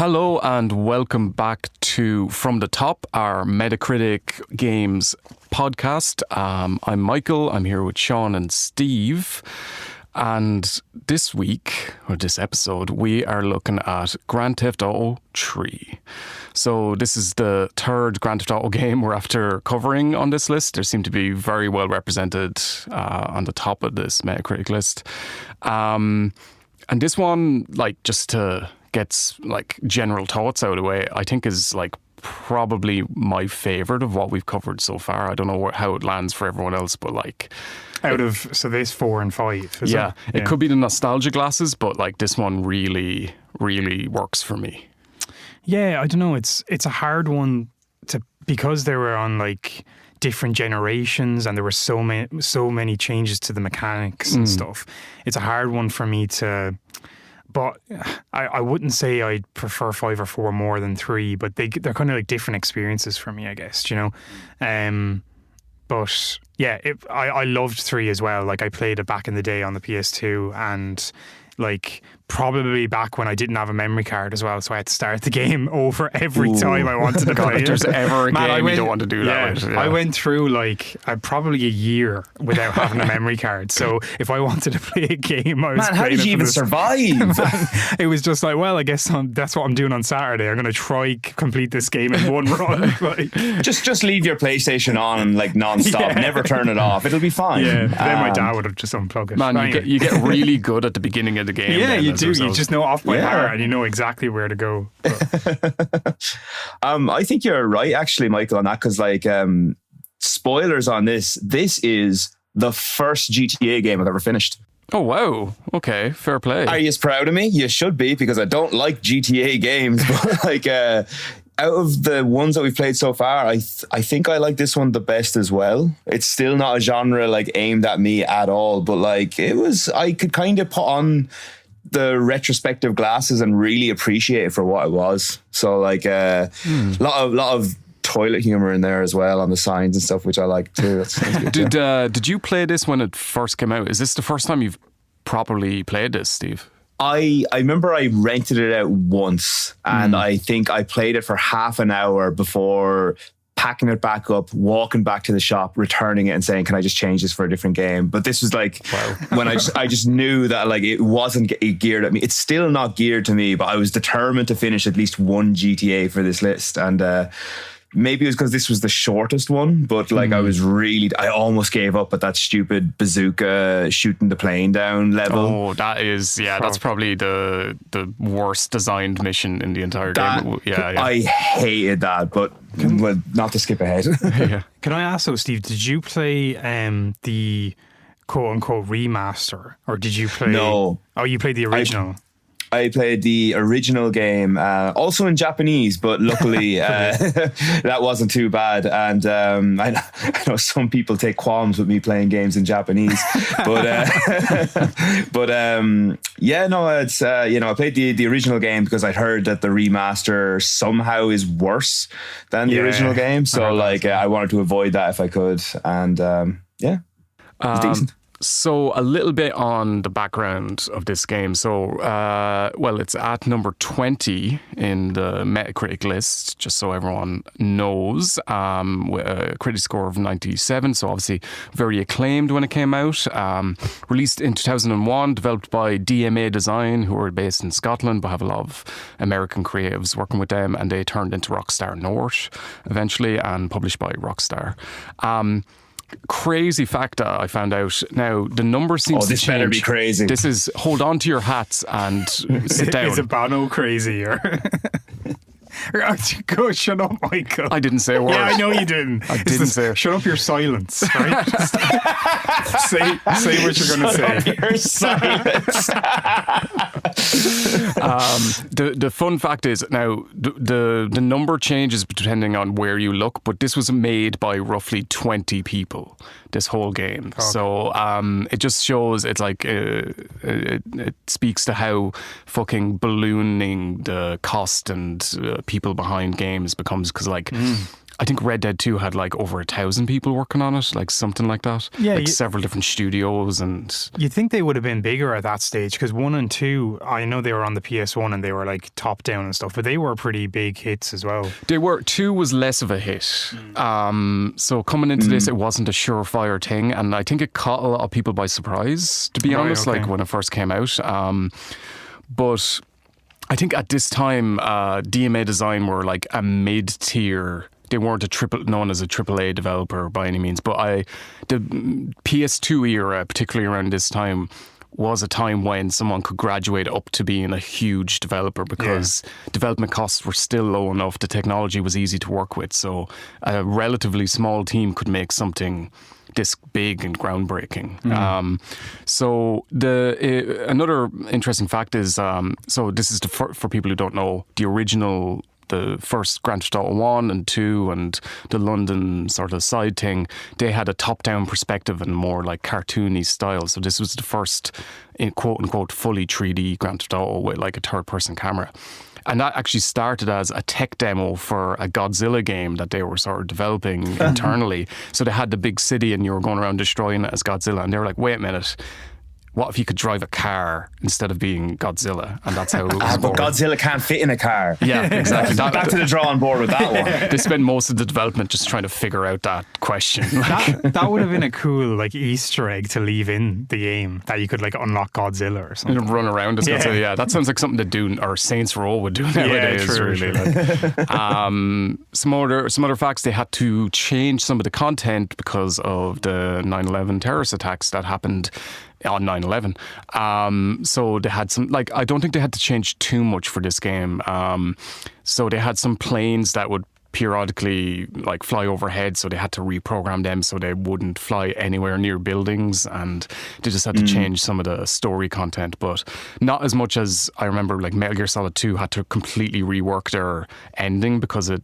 Hello and welcome back to From the Top, our Metacritic Games podcast. I'm Michael, I'm here with Sean and Steve. And this week, or this episode, we are looking at Grand Theft Auto 3. So this is the third Grand Theft Auto game we're after covering on this list. They seem to be very well represented on the top of this Metacritic list. And this one, like, just to get like general thoughts out of the way, I think is like probably my favourite of what we've covered so far. I don't know how it lands for everyone else, but like... So there's 4 and 5, is it? It could be the nostalgia glasses, but like this one really, really works for me. Yeah, I don't know. It's a hard one because they were on like different generations and there were so many changes to the mechanics and stuff. It's a hard one for me to... But I wouldn't say I'd prefer 5 or 4 more than 3, but they're kind of like different experiences for me, I guess, you know? But yeah, I loved 3 as well. Like I played it back in the day on the PS2 and like probably back when I didn't have a memory card as well, so I had to start the game over every time I wanted to play it. If there's ever a game you don't want to do that with. I went through like probably a year without having a memory card, so if I wanted to play a game, I was how did you even survive? It was just like, well, I guess that's what I'm doing on Saturday. I'm going to try complete this game in one run. Like, just leave your PlayStation on like non-stop, never turn it off, it'll be fine. Yeah, then my dad would have just unplugged it. Man, you get really good at the beginning of the game. Yeah, you do. You just know off by heart and you know exactly where to go. I think you're right, actually, Michael, on that, because like spoilers on this is the first GTA game I've ever finished. Oh, wow. Okay, fair play. Are you as proud of me? You should be, because I don't like GTA games, but like out of the ones that we've played so far, I think I like this one the best as well. It's still not a genre like aimed at me at all, but like I could kind of put on the retrospective glasses and really appreciate it for what it was. So like lot of toilet humor in there as well on the signs and stuff, which I like too. Did you play this when it first came out? Is this the first time you've properly played this, Steve? I remember I rented it out once and I think I played it for half an hour before packing it back up, walking back to the shop, returning it and saying, can I just change this for a different game? But this was like when I just knew that like it wasn't geared at me. It's still not geared to me, but I was determined to finish at least one GTA for this list. And maybe it was because this was the shortest one, but like I almost gave up at that stupid bazooka shooting the plane down level. Oh, that's probably the worst designed mission in the entire game. I hated that, but not to skip ahead. Can I ask though, Steve, did you play the quote unquote remaster, or did you play... No. Oh, you played the original? I played the original game, also in Japanese, but luckily that wasn't too bad. And I know some people take qualms with me playing games in Japanese, but it's I played the original game because I'd heard that the remaster somehow is worse than the original game. So like I wanted to avoid that if I could, and it's decent. So a little bit on the background of this game. So, it's at number 20 in the Metacritic list, just so everyone knows, with a critic score of 97. So obviously very acclaimed when it came out. Released in 2001, developed by DMA Design, who are based in Scotland, but have a lot of American creatives working with them. And they turned into Rockstar North eventually and published by Rockstar. Crazy fact that I found out. Now, the number seems to change. This better be crazy. This is, hold on to your hats and sit down. Is it Bono crazy? Or go, shut up, Michael. I didn't say a word. Yeah, I know you didn't. Say it. Shut up your silence, right? say what you're going to say. Your silence. The fun fact is, now, the number changes depending on where you look, but this was made by roughly 20 people, this whole game. Okay. So it just shows, it's like, it speaks to how fucking ballooning the cost and people behind games becomes, because like I think Red Dead 2 had like over 1,000 people working on it, like something like that. Yeah, like several different studios, and you'd think they would have been bigger at that stage, because 1 and 2, I know they were on the PS1 and they were like top down and stuff, but they were pretty big hits as well. they were. 2 was less of a hit. So coming into this, it wasn't a surefire thing, and I think it caught a lot of people by surprise, to be honest, like when it first came out. But I think at this time, DMA Design were like a mid-tier. They weren't known as a AAA developer by any means, but the PS2 era, particularly around this time, was a time when someone could graduate up to being a huge developer, because development costs were still low enough. The technology was easy to work with, so a relatively small team could make something this big and groundbreaking. So another interesting fact is, so this is for people who don't know, the first Grand Theft Auto 1 and 2 and the London sort of side thing, they had a top-down perspective and more like cartoony style. So this was the first, in quote-unquote, fully 3D Grand Theft Auto with like a third-person camera. And that actually started as a tech demo for a Godzilla game that they were sort of developing internally. So they had the big city and you were going around destroying it as Godzilla. And they were like, wait a minute, what if you could drive a car instead of being Godzilla? And that's how it was born. But Godzilla can't fit in a car. Yeah, exactly. Back to the drawing board with that one. They spent most of the development just trying to figure out that question. That would have been a cool like Easter egg to leave in the game, that you could like unlock Godzilla or something. And run around as Godzilla. Yeah, that sounds like something to do, or Saints Row would do nowadays. True, really. Like. Some other facts: they had to change some of the content because of the 9/11 terrorist attacks that happened on 9/11. So they had some, like, I don't think they had to change too much for this game. So they had some planes that would periodically like fly overhead, so they had to reprogram them so they wouldn't fly anywhere near buildings, and they just had to change some of the story content, but not as much as I remember like Metal Gear Solid 2 had to completely rework their ending, because I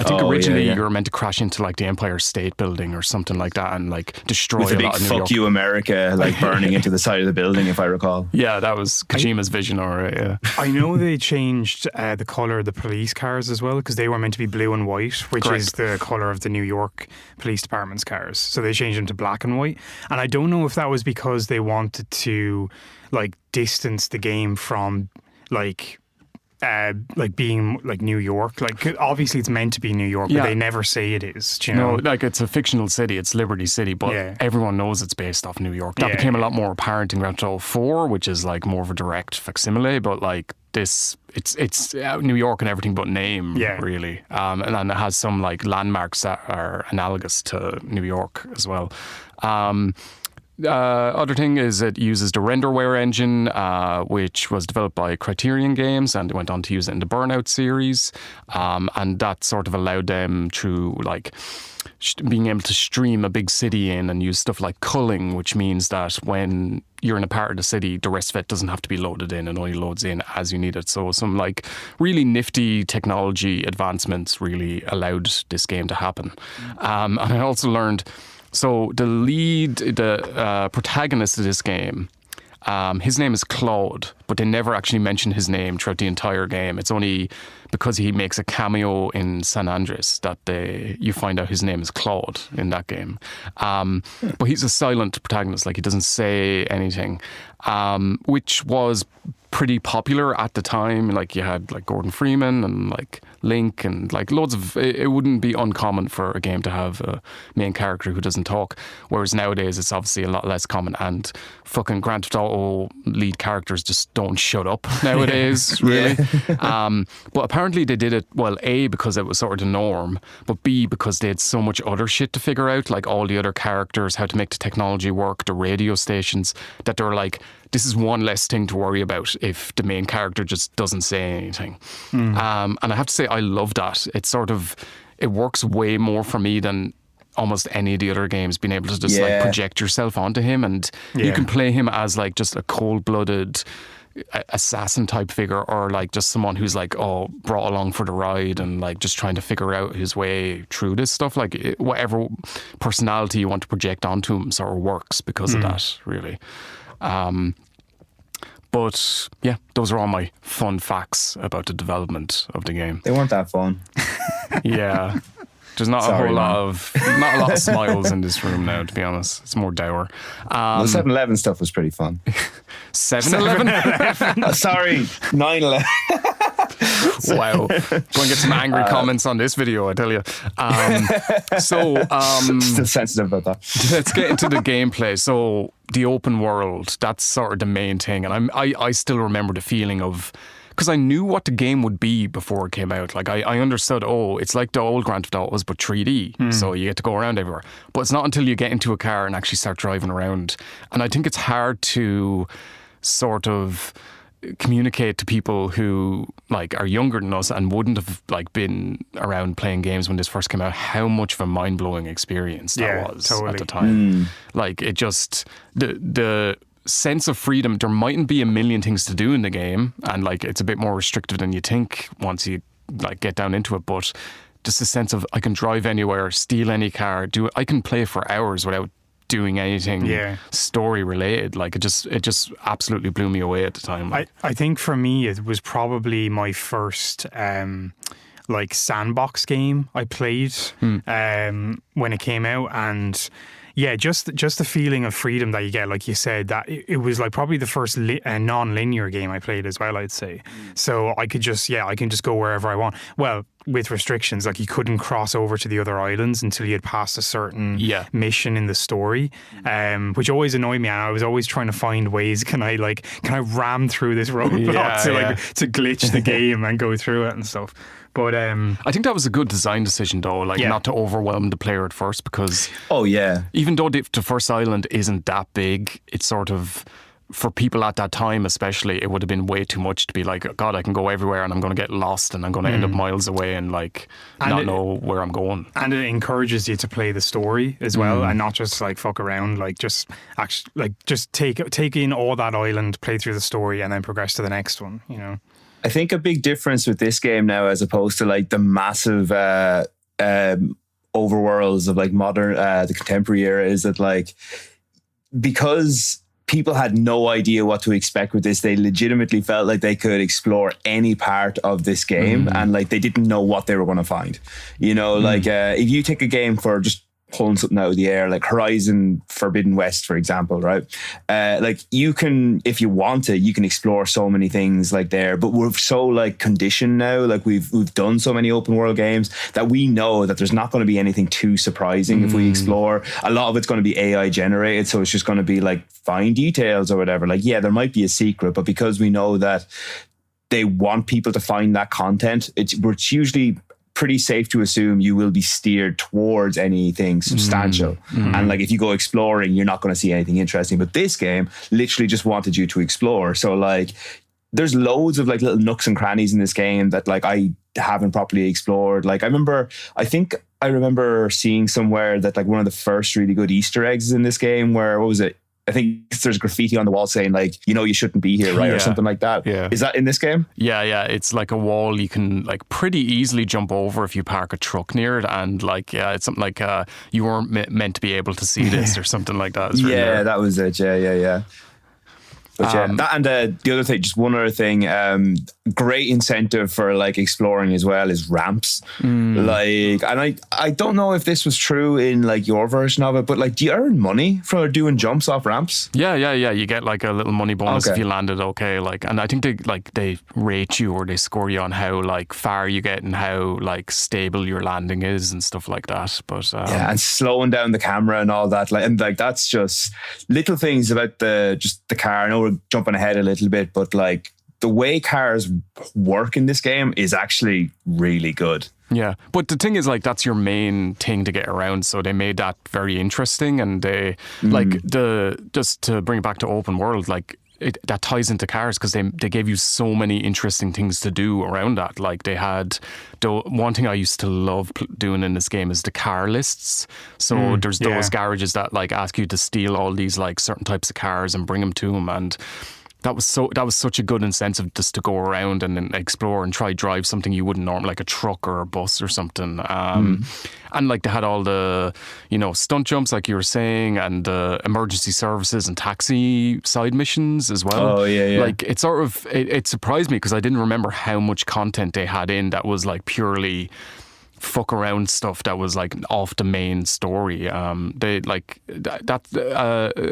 think originally you were meant to crash into like the Empire State Building or something like that and like destroy with a big lot of New fuck York. you America, like burning into the side of the building, if I recall. Yeah, that was Kojima's vision, alright. Yeah, I know they changed the colour of the police cars as well, because they were meant to be blue and white, which Correct. is the colour of the New York Police Department's cars. So they changed them to black and white. And I don't know if that was because they wanted to like distance the game from like being like New York. Like obviously it's meant to be New York, but they never say it is. Do you know? No, like it's a fictional city, it's Liberty City, but everyone knows it's based off New York. That became a lot more apparent in Grand Theft Auto 4, which is like more of a direct facsimile, but like this, it's New York and everything but name, really. And then it has some like landmarks that are analogous to New York as well. Other thing is it uses the Renderware engine, which was developed by Criterion Games, and they went on to use it in the Burnout series. And that sort of allowed them through like being able to stream a big city in and use stuff like culling, which means that when you're in a part of the city, the rest of it doesn't have to be loaded in and only loads in as you need it. So some like really nifty technology advancements really allowed this game to happen. And I also learned, so the protagonist of this game, his name is Claude, but they never actually mention his name throughout the entire game. It's only because he makes a cameo in San Andreas that you find out his name is Claude in that game. But he's a silent protagonist, like he doesn't say anything, which was pretty popular at the time. Like you had like Gordon Freeman and like Link and like loads of, it wouldn't be uncommon for a game to have a main character who doesn't talk, whereas nowadays it's obviously a lot less common, and fucking Grand Theft Auto lead characters just don't shut up nowadays, really. But apparently they did it, well, A, because it was sort of the norm, but B, because they had so much other shit to figure out, like all the other characters, how to make the technology work, the radio stations, that they were like, this is one less thing to worry about if the main character just doesn't say anything. And I have to say, I love that. It's sort of, it works way more for me than almost any of the other games, being able to just like project yourself onto him, and you can play him as like just a cold-blooded assassin type figure, or like just someone who's like brought along for the ride and like just trying to figure out his way through this stuff. Like whatever personality you want to project onto him sort of works because of that, really. But yeah, those are all my fun facts about the development of the game. They weren't that fun. Yeah. There's not Sorry, a man. not a lot of smiles in this room now, to be honest. It's more dour. The 7-Eleven stuff was pretty fun. 7-Eleven? Sorry, 9-11. Wow. Go and get some angry comments on this video, I tell you. Still sensitive about that. Let's get into the gameplay. So the open world, that's sort of the main thing. And I still remember the feeling of, because I knew what the game would be before it came out. Like I understood, it's like the old Grand Theft Autos, but 3D. So you get to go around everywhere. But it's not until you get into a car and actually start driving around. And I think it's hard to sort of communicate to people who like are younger than us and wouldn't have like been around playing games when this first came out, how much of a mind-blowing experience that was at the time. Like it just the sense of freedom. There mightn't be a million things to do in the game, and like it's a bit more restrictive than you think once you like get down into it, but just a sense of I can drive anywhere, steal any car, I can play for hours without doing anything story related. Like it just absolutely blew me away at the time. I think for me it was probably my first like sandbox game I played when it came out, and yeah, just the feeling of freedom that you get, like you said, that it was like probably the first non-linear game I played as well, I'd say. So I can just go wherever I want. Well, with restrictions, like you couldn't cross over to the other islands until you had passed a certain mission in the story, which always annoyed me. And I was always trying to find ways, can I ram through this roadblock to glitch the game and go through it and stuff. But I think that was a good design decision, though, not to overwhelm the player at first, because even though the first island isn't that big, it's sort of, for people at that time especially, it would have been way too much to be like, God, I can go everywhere and I'm going to get lost and I'm going to end up miles away and not know where I'm going. And it encourages you to play the story as well, and not just like fuck around, like just take in all that island, play through the story, and then progress to the next one, you know. I think a big difference with this game now, as opposed to like the massive overworlds of like modern, the contemporary era, is that like, because people had no idea what to expect with this, they legitimately felt like they could explore any part of this game, and like they didn't know what they were going to find. You know, like if you take a game for just pulling something out of the air, like Horizon Forbidden West, for example, right? Like you can, if you want to, you can explore so many things like there, but we're so like conditioned now, like we've done so many open world games that we know that there's not going to be anything too surprising if we explore. A lot of it's going to be AI generated, so it's just going to be like fine details or whatever. Like, yeah, there might be a secret, but because we know that they want people to find that content, it's usually pretty safe to assume you will be steered towards anything substantial. And like if you go exploring, you're not going to see anything interesting. But this game literally just wanted you to explore. So like there's loads of like little nooks and crannies in this game that like I haven't properly explored. Like I think I remember seeing somewhere that like one of the first really good Easter eggs is in this game where, what was it? I think there's graffiti on the wall saying like, you know, you shouldn't be here, right? Or something like that. Yeah. Is that in this game? Yeah. It's like a wall you can like pretty easily jump over if you park a truck near it. And like, it's something like you weren't meant to be able to see this or something like that. It's really that was it. Yeah. But yeah, that and the other thing, just one other thing, great incentive for like exploring as well is ramps. Like, and I don't know if this was true in like your version of it, but like, do you earn money for doing jumps off ramps? Yeah. You get like a little money bonus if you landed okay. Like, and I think they rate you or they score you on how like far you get and how like stable your landing is and stuff like that. But and slowing down the camera and all that, like, and like that's just little things about the car. I know we're jumping ahead a little bit, but like the way cars work in this game is actually really good. Yeah, but the thing is, like, that's your main thing to get around, so they made that very interesting, and they just to bring it back to open world, like that ties into cars because they gave you so many interesting things to do around that. Like they had one thing I used to love doing in this game is the car lists. So there's those garages that like ask you to steal all these like certain types of cars and bring them to them, and that was such a good incentive just to go around and explore and try drive something you wouldn't normally, like a truck or a bus or something. And like they had all the, stunt jumps like you were saying, and emergency services and taxi side missions as well. Oh yeah. Like it sort of it surprised me because I didn't remember how much content they had in that was like purely fuck around stuff that was like off the main story. They like that,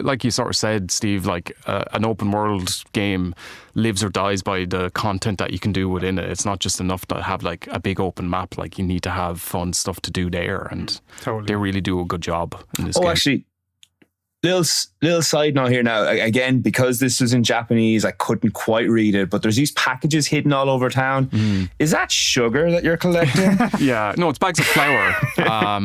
like you sort of said, Steve, like an open world game lives or dies by the content that you can do within it. It's not just enough to have like a big open map. Like you need to have fun stuff to do there, and they really do a good job in this game. Actually, little side note here now. Again, because this was in Japanese, I couldn't quite read it, but there's these packages hidden all over town. Is that sugar that you're collecting? Yeah, no, it's bags of flour.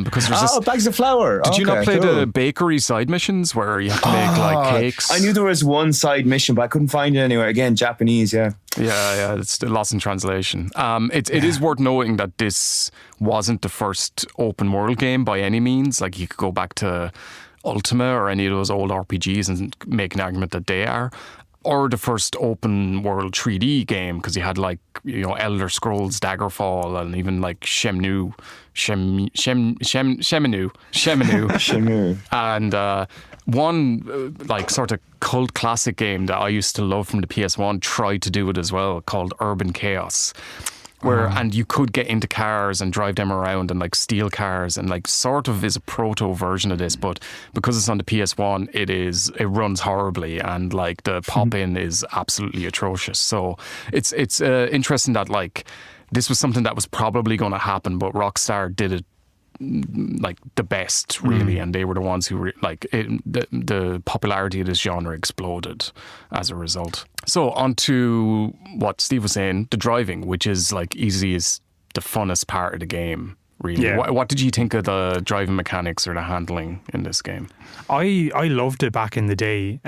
Because there's bags of flour. Did you not play the bakery side missions where you have to make like cakes? I knew there was one side mission, but I couldn't find it anywhere. Again, Japanese, yeah. Yeah, it's lost in translation. It is worth noting that this wasn't the first open world game by any means. Like you could go back to Ultima or any of those old RPGs and make an argument that they are, or the first open world 3D game, because you had like, you know, Elder Scrolls Daggerfall and even like Shenmue, and one like sort of cult classic game that I used to love from the PS1 tried to do it as well, called Urban Chaos. And you could get into cars and drive them around and like steal cars, and like sort of is a proto version of this, but because it's on the PS1, it runs horribly, and like the pop-in is absolutely atrocious. So it's interesting that like this was something that was probably going to happen, but Rockstar did it like the best, really, and they were the ones who the popularity of this genre exploded as a result. So on to what Steve was saying, the driving, which is like easy is the funnest part of the game, really. Yeah. What did you think of the driving mechanics or the handling in this game? I loved it back in the day.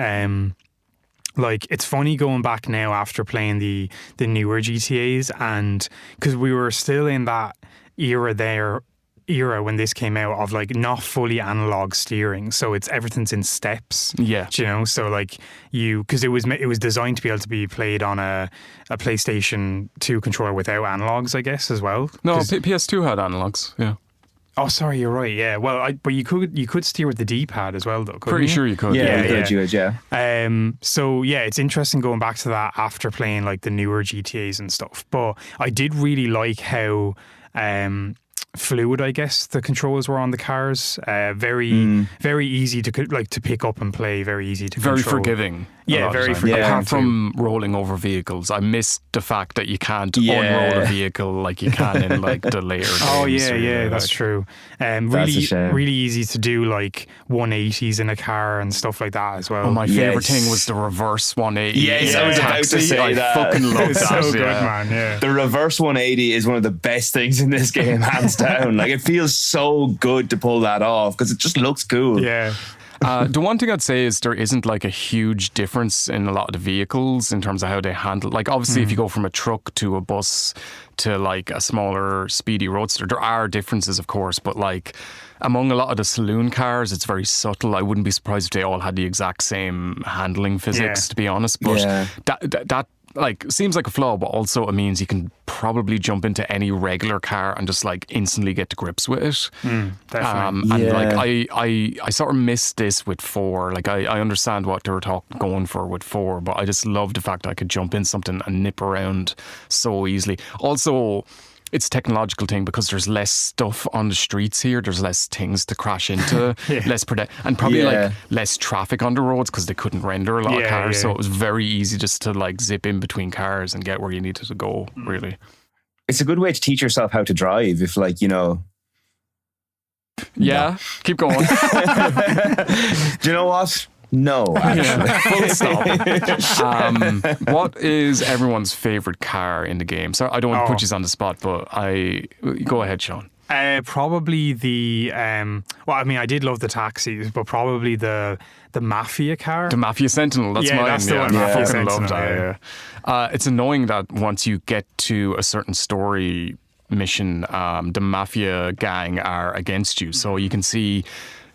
Like, it's funny going back now after playing the newer GTAs, and because we were still in that era when this came out of like not fully analog steering, so everything's in steps. Yeah, you know, so like because it was designed to be able to be played on a PlayStation 2 controller without analogs, I guess, as well. No, PS2 had analogs. Yeah. Oh, sorry, you're right. Yeah, well, but you could steer with the D-pad as well, though. Pretty sure you could. Yeah, you could. Yeah. So yeah, it's interesting going back to that after playing like the newer GTAs and stuff. But I did really like how fluid, I guess, the controls were on the cars. Very easy to pick up and play. Very easy to very control. Forgiving. Yeah, very forgiving. Apart from rolling over vehicles, I missed the fact that you can't unroll a vehicle like you can in like the later games. Oh yeah, that's true. Really easy to do like 180s in a car and stuff like that as well. Oh, my favourite thing was the reverse 180. Yes, I was about to say that. I fucking love it's that. so good, man. Yeah. The reverse 180 is one of the best things in this game, hands down. Like, it feels so good to pull that off because it just looks cool. Yeah. The one thing I'd say is there isn't like a huge difference in a lot of the vehicles in terms of how they handle. Like, obviously, if you go from a truck to a bus to like a smaller, speedy roadster, there are differences, of course, but like among a lot of the saloon cars, it's very subtle. I wouldn't be surprised if they all had the exact same handling physics, to be honest. But that like seems like a flaw, but also it means you can probably jump into any regular car and just like instantly get to grips with it. Definitely. And like I sort of missed this with 4. Like I understand what they were going for with 4, but I just love the fact that I could jump in something and nip around so easily. Also, it's a technological thing because there's less stuff on the streets here. There's less things to crash into, and probably like less traffic on the roads because they couldn't render a lot of cars. So it was very easy just to like zip in between cars and get where you needed to go, really. It's a good way to teach yourself how to drive if, like, you know. Yeah, keep going. Do you know what? No, actually. Full stop. What is everyone's favourite car in the game? So I don't want to put you on the spot, but go ahead, Sean. Probably the well, I mean, I did love the taxis, but probably the Mafia car. The Mafia Sentinel, that's mine. That's the one. I Mafia fucking Sentinel, love that. It's annoying that once you get to a certain story mission, the Mafia gang are against you. So you can see,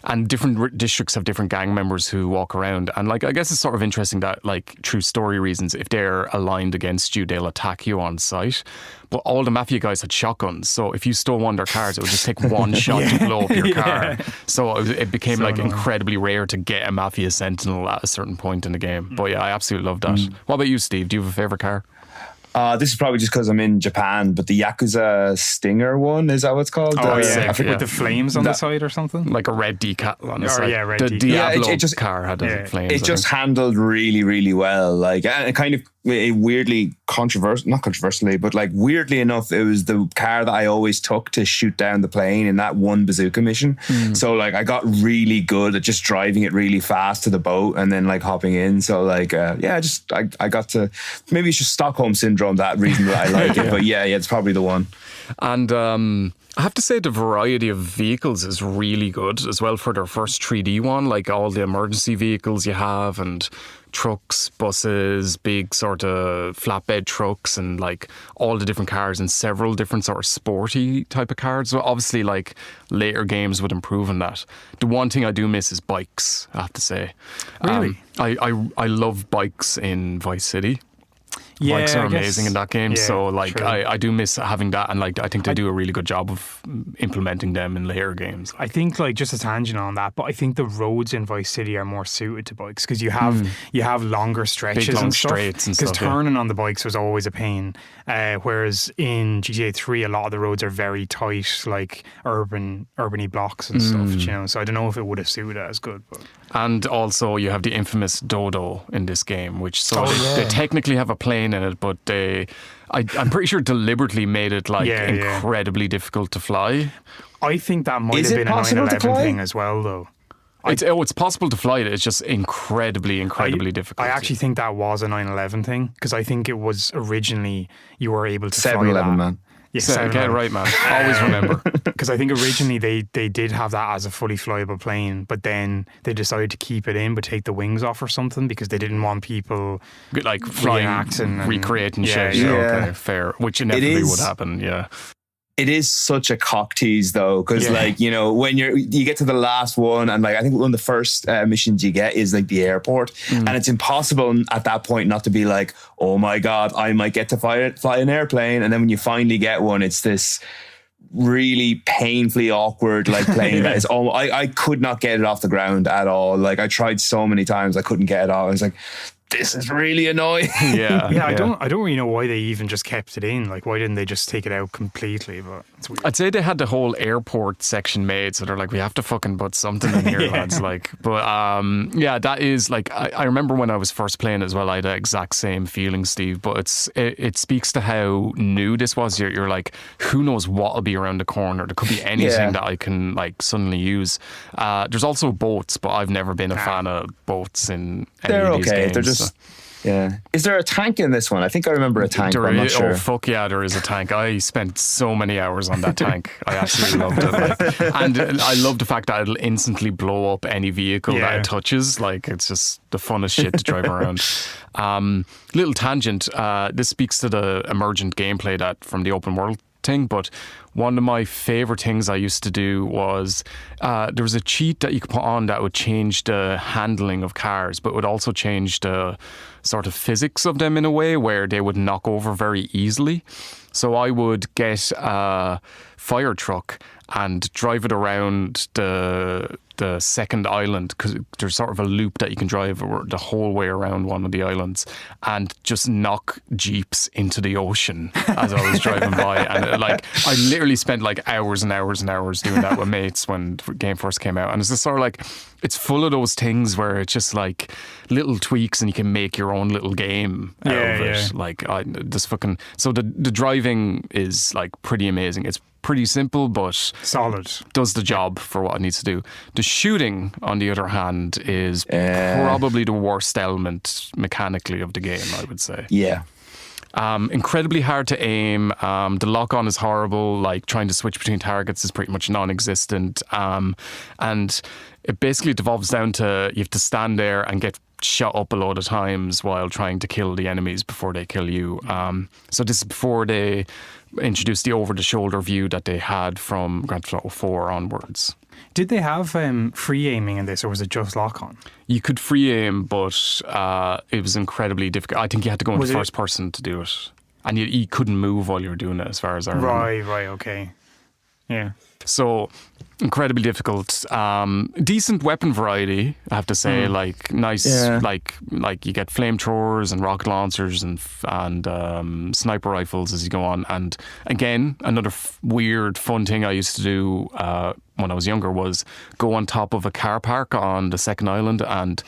and different districts have different gang members who walk around. And like, I guess it's sort of interesting that, like, through story reasons, if they're aligned against you, they'll attack you on sight. But all the Mafia guys had shotguns. So if you stole one of their cars, it would just take one shot to blow up your car. So it became so like annoying. Incredibly rare to get a Mafia Sentinel at a certain point in the game. But yeah, I absolutely love that. What about you, Steve? Do you have a favourite car? This is probably just because I'm in Japan, but the Yakuza Stinger one, is that what it's called? Oh, yeah. I think with the flames on the side or something. Like a red decal on the Or, side. yeah, red the decal. Diablo Yeah, it just- car had the flames. It just handled really, really well. Like, and it kind of weirdly not controversially, but like weirdly enough, it was the car that I always took to shoot down the plane in that one bazooka mission. So like, I got really good at just driving it really fast to the boat and then like hopping in. So like, I got to, maybe it's just Stockholm syndrome, that reason that I like it. But yeah, it's probably the one. And I have to say the variety of vehicles is really good as well for their first 3D one, like all the emergency vehicles you have and trucks, buses, big sort of flatbed trucks and like all the different cars and several different sort of sporty type of cars. So obviously like later games would improve on that. The one thing I do miss is bikes, I have to say. Really? I love bikes in Vice City. Yeah, Bikes are I guess- amazing in that game, yeah, so like true. I do miss having that, and like I think they do a really good job of implementing them in later games. I think like just a tangent on that, but I think the roads in Vice City are more suited to bikes because you have longer stretches Big long and stuff. straights and Because stuff, yeah. turning on the bikes was always a pain. Whereas in GTA 3, a lot of the roads are very tight, like urban-y blocks and stuff. You know, so I don't know if it would have suited it as good. But And also you have the infamous Dodo in this game, which they yeah. technically have a plane in it, but I'm pretty sure deliberately made it like Yeah, yeah. incredibly difficult to fly. I think that might Is have it been a possible to 9/11 fly? thing as well, though. It's possible to fly it. It's just incredibly difficult. I actually think that was a 9/11 thing because I think it was originally you were able to fly 7-Eleven, that. man. Yeah, So, 7-Eleven. get it right, man. Always remember. Because I think originally they did have that as a fully flyable plane, but then they decided to keep it in but take the wings off or something because they didn't want people Like flying, reenacting and- recreating Yeah, shit. yeah. Okay, fair. Which inevitably is- would happen. Yeah. It is such a cock tease though, because Yeah. like, you know, when you get to the last one and like I think one of the first missions you get is like the airport, and it's impossible at that point not to be like, oh my god, I might get to fly an airplane. And then when you finally get one, it's this really painfully awkward like plane that is all I could not get it off the ground at all. Like I tried so many times, I couldn't get it off. I was like, this is really annoying. Yeah. Yeah, I don't really know why they even just kept it in. Like, why didn't they just take it out completely? But it's weird. I'd say they had the whole airport section made, so they're like, we have to fucking put something in here, lads. Like, but yeah, that is like, I remember when I was first playing as well, I had the exact same feeling, Steve. But it speaks to how new this was. You're like, who knows what'll be around the corner? There could be anything that I can like suddenly use. There's also boats, but I've never been a fan of boats in any They're of these okay. games. They're just yeah. Is there a tank in this one? I think I remember a tank, but I'm not sure. Oh fuck yeah, there is a tank. I spent so many hours on that tank. I absolutely loved it. Like, and I love the fact that it'll instantly blow up any vehicle that it touches. Like it's just the funnest shit to drive around. Little tangent. This speaks to the emergent gameplay that from the open world thing, but one of my favorite things I used to do was there was a cheat that you could put on that would change the handling of cars, but would also change the sort of physics of them in a way where they would knock over very easily. So I would get a fire truck and drive it around the second island, because there's sort of a loop that you can drive the whole way around one of the islands, and just knock jeeps into the ocean as I was driving by. And like I literally spent like hours and hours and hours doing that with mates when the game first came out. And it's just sort of like, it's full of those things where it's just like little tweaks and you can make your own little game out of it. Like so the driving is like pretty amazing. It's pretty simple, but solid. Does the job for what it needs to do. The shooting, on the other hand, is probably the worst element mechanically of the game, I would say. Yeah. Incredibly hard to aim. The lock-on is horrible. Like trying to switch between targets is pretty much non-existent. And it basically devolves down to you have to stand there and get shot up a load of times while trying to kill the enemies before they kill you. So this is before they introduced the over-the-shoulder view that they had from Grand Theft Auto 4 onwards. Did they have free aiming in this, or was it just lock on? You could free aim, but it was incredibly difficult. I think you had to go into first person to do it. And you couldn't move while you were doing it, as far as I remember. Right, okay. Yeah. So incredibly difficult. Decent weapon variety, I have to say. Like nice, like you get flamethrowers and rocket launchers and sniper rifles as you go on. And again, another weird, fun thing I used to do when I was younger was go on top of a car park on the second island and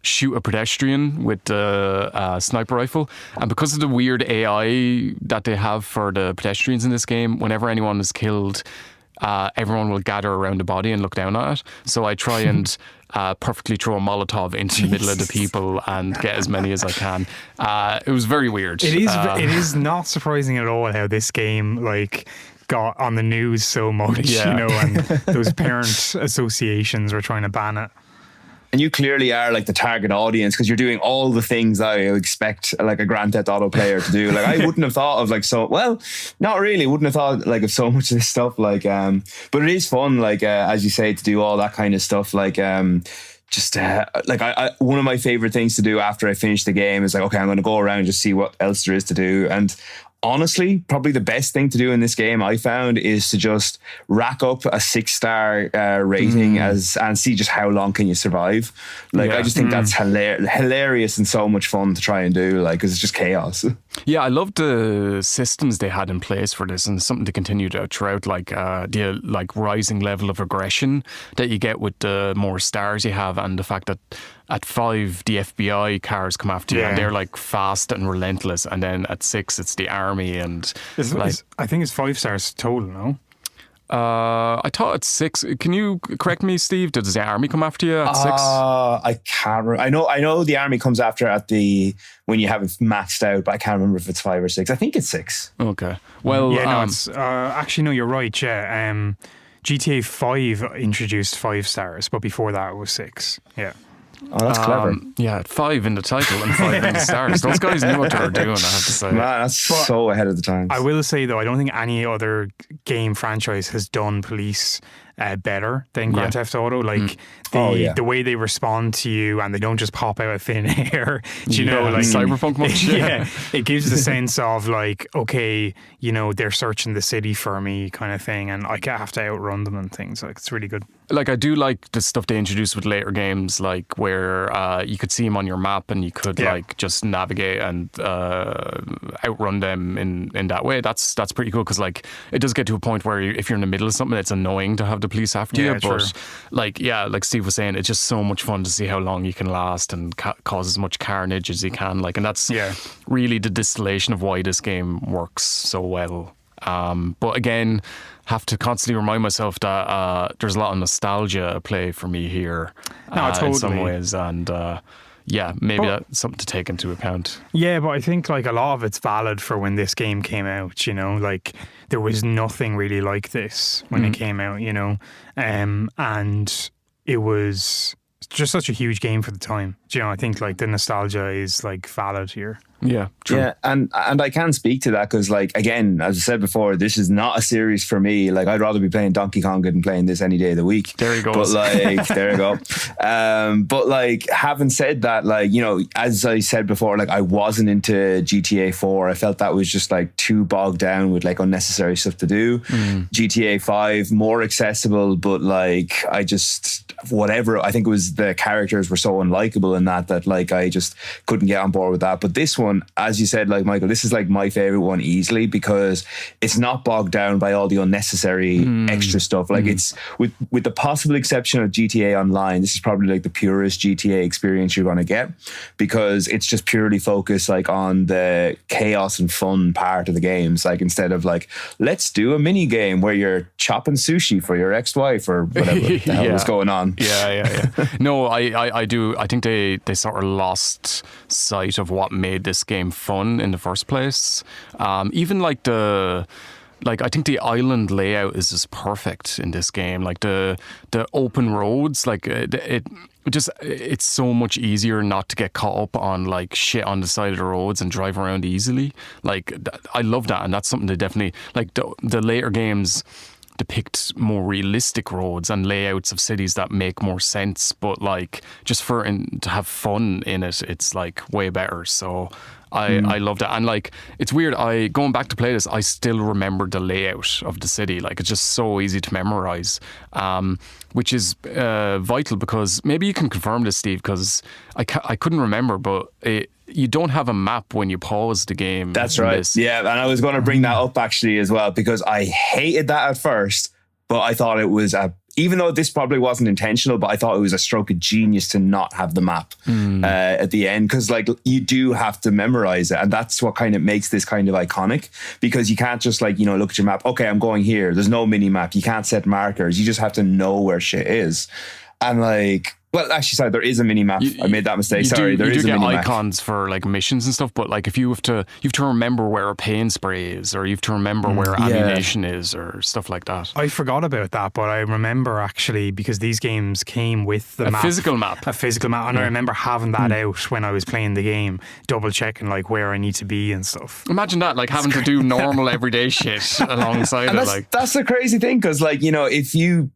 shoot a pedestrian with a sniper rifle. And because of the weird AI that they have for the pedestrians in this game, whenever anyone is killed, everyone will gather around the body and look down at it. So I try and perfectly throw a Molotov into the middle of the people and get as many as I can. It was very weird. It is not surprising at all how this game got on the news so much, and those parent associations were trying to ban it. And you clearly are like the target audience because you're doing all the things that I expect like a Grand Theft Auto player to do. Like I wouldn't have thought of not really. Wouldn't have thought like of so much of this stuff. But it is fun. As you say, to do all that kind of stuff. One of my favorite things to do after I finish the game is okay, I'm going to go around and just see what else there is to do. And honestly, probably the best thing to do in this game I found is to just rack up a 6-star rating and see just how long can you survive. I just think that's hilarious and so much fun to try and do, because it's just chaos. Yeah, I love the systems they had in place for this, and something to continue throughout, the rising level of aggression that you get with the more stars you have, and the fact that at 5 the FBI cars come after you and they're fast and relentless, and then at 6 it's the army and I think it's 5 stars total, no? I thought it's 6. Can you correct me, Steve? Does the army come after you at 6? I can't remember. I know the army comes after when you have it maxed out, but I can't remember if it's 5 or 6. I think it's 6. Okay. Well, it's actually no, you're right. Yeah, GTA 5 introduced 5 stars, but before that it was 6. Yeah. Oh, that's clever. 5 in the title and 5 in the stars. Those guys knew what they were doing, I have to say. Man, that's so ahead of the times. I will say, though, I don't think any other game franchise has done police better than Grand Theft Auto. The way they respond to you, and they don't just pop out of thin air. Cyberpunk much? Yeah, it gives the sense of okay, they're searching the city for me, kind of thing, and I have to outrun them and things. It's really good. I do like the stuff they introduced with later games, where you could see them on your map and you could just navigate and outrun them in that way. That's pretty cool, because it does get to a point where if you're in the middle of something, it's annoying to have the police after you. But like Steve was saying, it's just so much fun to see how long you can last and cause as much carnage as you can. And that's really the distillation of why this game works so well. But again, have to constantly remind myself that there's a lot of nostalgia at play for me here in some ways, and maybe that's something to take into account. Yeah, but I think a lot of it's valid for when this game came out. There was nothing really like this when it came out. And it was just such a huge game for the time. I think the nostalgia is valid here. Yeah, true. Yeah, and I can speak to that because, again, as I said before, this is not a series for me. I'd rather be playing Donkey Kong than playing this any day of the week. There you go. But there you go. But having said that, as I said before, I wasn't into GTA 4. I felt that was just too bogged down with unnecessary stuff to do. GTA 5 more accessible, but I just whatever. I think it was the characters were so unlikable in that I just couldn't get on board with that. But this one, as you said, Michael, this is my favorite one easily because it's not bogged down by all the unnecessary extra stuff. It's with the possible exception of GTA Online, this is probably the purest GTA experience you're going to get because it's just purely focused on the chaos and fun part of the games. Instead of let's do a mini game where you're chopping sushi for your ex-wife or whatever the hell was going on. Yeah. No, I do. I think they sort of lost sight of what made this game fun in the first place. Even I think the island layout is just perfect in this game. The open roads, it's so much easier not to get caught up on shit on the side of the roads and drive around easily. I love that, and that's something they definitely the later games depict more realistic roads and layouts of cities that make more sense, but just to have fun in it, it's way better. So I loved it. And like, it's weird, going back to play this, I still remember the layout of the city. Like, it's just so easy to memorize, which is vital, because maybe you can confirm this, Steve, because I couldn't remember, but you don't have a map when you pause the game. That's right. Yeah, and I was going to bring that up actually as well, because I hated that at first, but I thought it was even though this probably wasn't intentional, but I thought it was a stroke of genius to not have the map at the end, because like you do have to memorize it, and that's what kind of makes this kind of iconic, because you can't just like, look at your map. Okay, I'm going here. There's no mini map. You can't set markers. You just have to know where shit is. And like, well, actually, sorry, there is a mini map. I made that mistake. Sorry, there is a mini map. You do get icons for like missions and stuff, but like if you have to remember where a paint spray is, or you have to remember where ammunition is, or stuff like that. I forgot about that, but I remember actually, because these games came with the map, physical map, and I remember having that out when I was playing the game, double checking like where I need to be and stuff. Imagine that, like having to do normal everyday shit alongside and it. Like that's the crazy thing, because like if you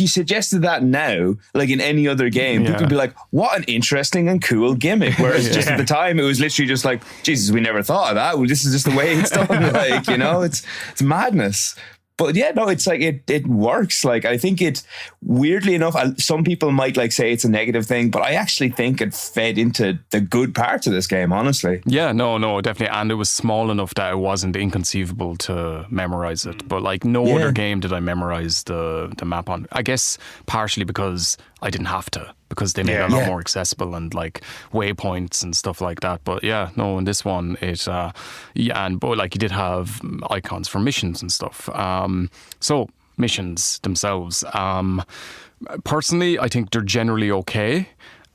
suggested that now, like in any other game, people would be like, what an interesting and cool gimmick. Whereas just at the time, it was literally just like, Jesus, we never thought of that. Well, this is just the way it's done. Like, it's madness. But yeah, no, it's like it works. Like, I think it, weirdly enough, some people might like say it's a negative thing, but I actually think it fed into the good parts of this game, honestly. Yeah, no, definitely. And it was small enough that it wasn't inconceivable to memorize it. But like no other game did I memorize the map on. I guess partially because I didn't have to, because they made it a lot more accessible, and like waypoints and stuff like that. But yeah, no, in this one, but like you did have icons for missions and stuff. So missions themselves, personally, I think they're generally okay.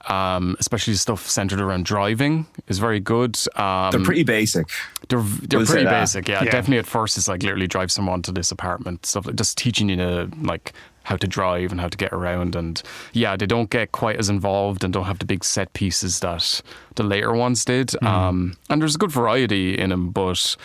Especially stuff centered around driving is very good. They're pretty basic. They're pretty basic. Yeah, definitely. At first, it's like literally drive someone to this apartment. Stuff like just teaching you to like how to drive and how to get around. And yeah, they don't get quite as involved and don't have the big set pieces that the later ones did. And there's a good variety in them, but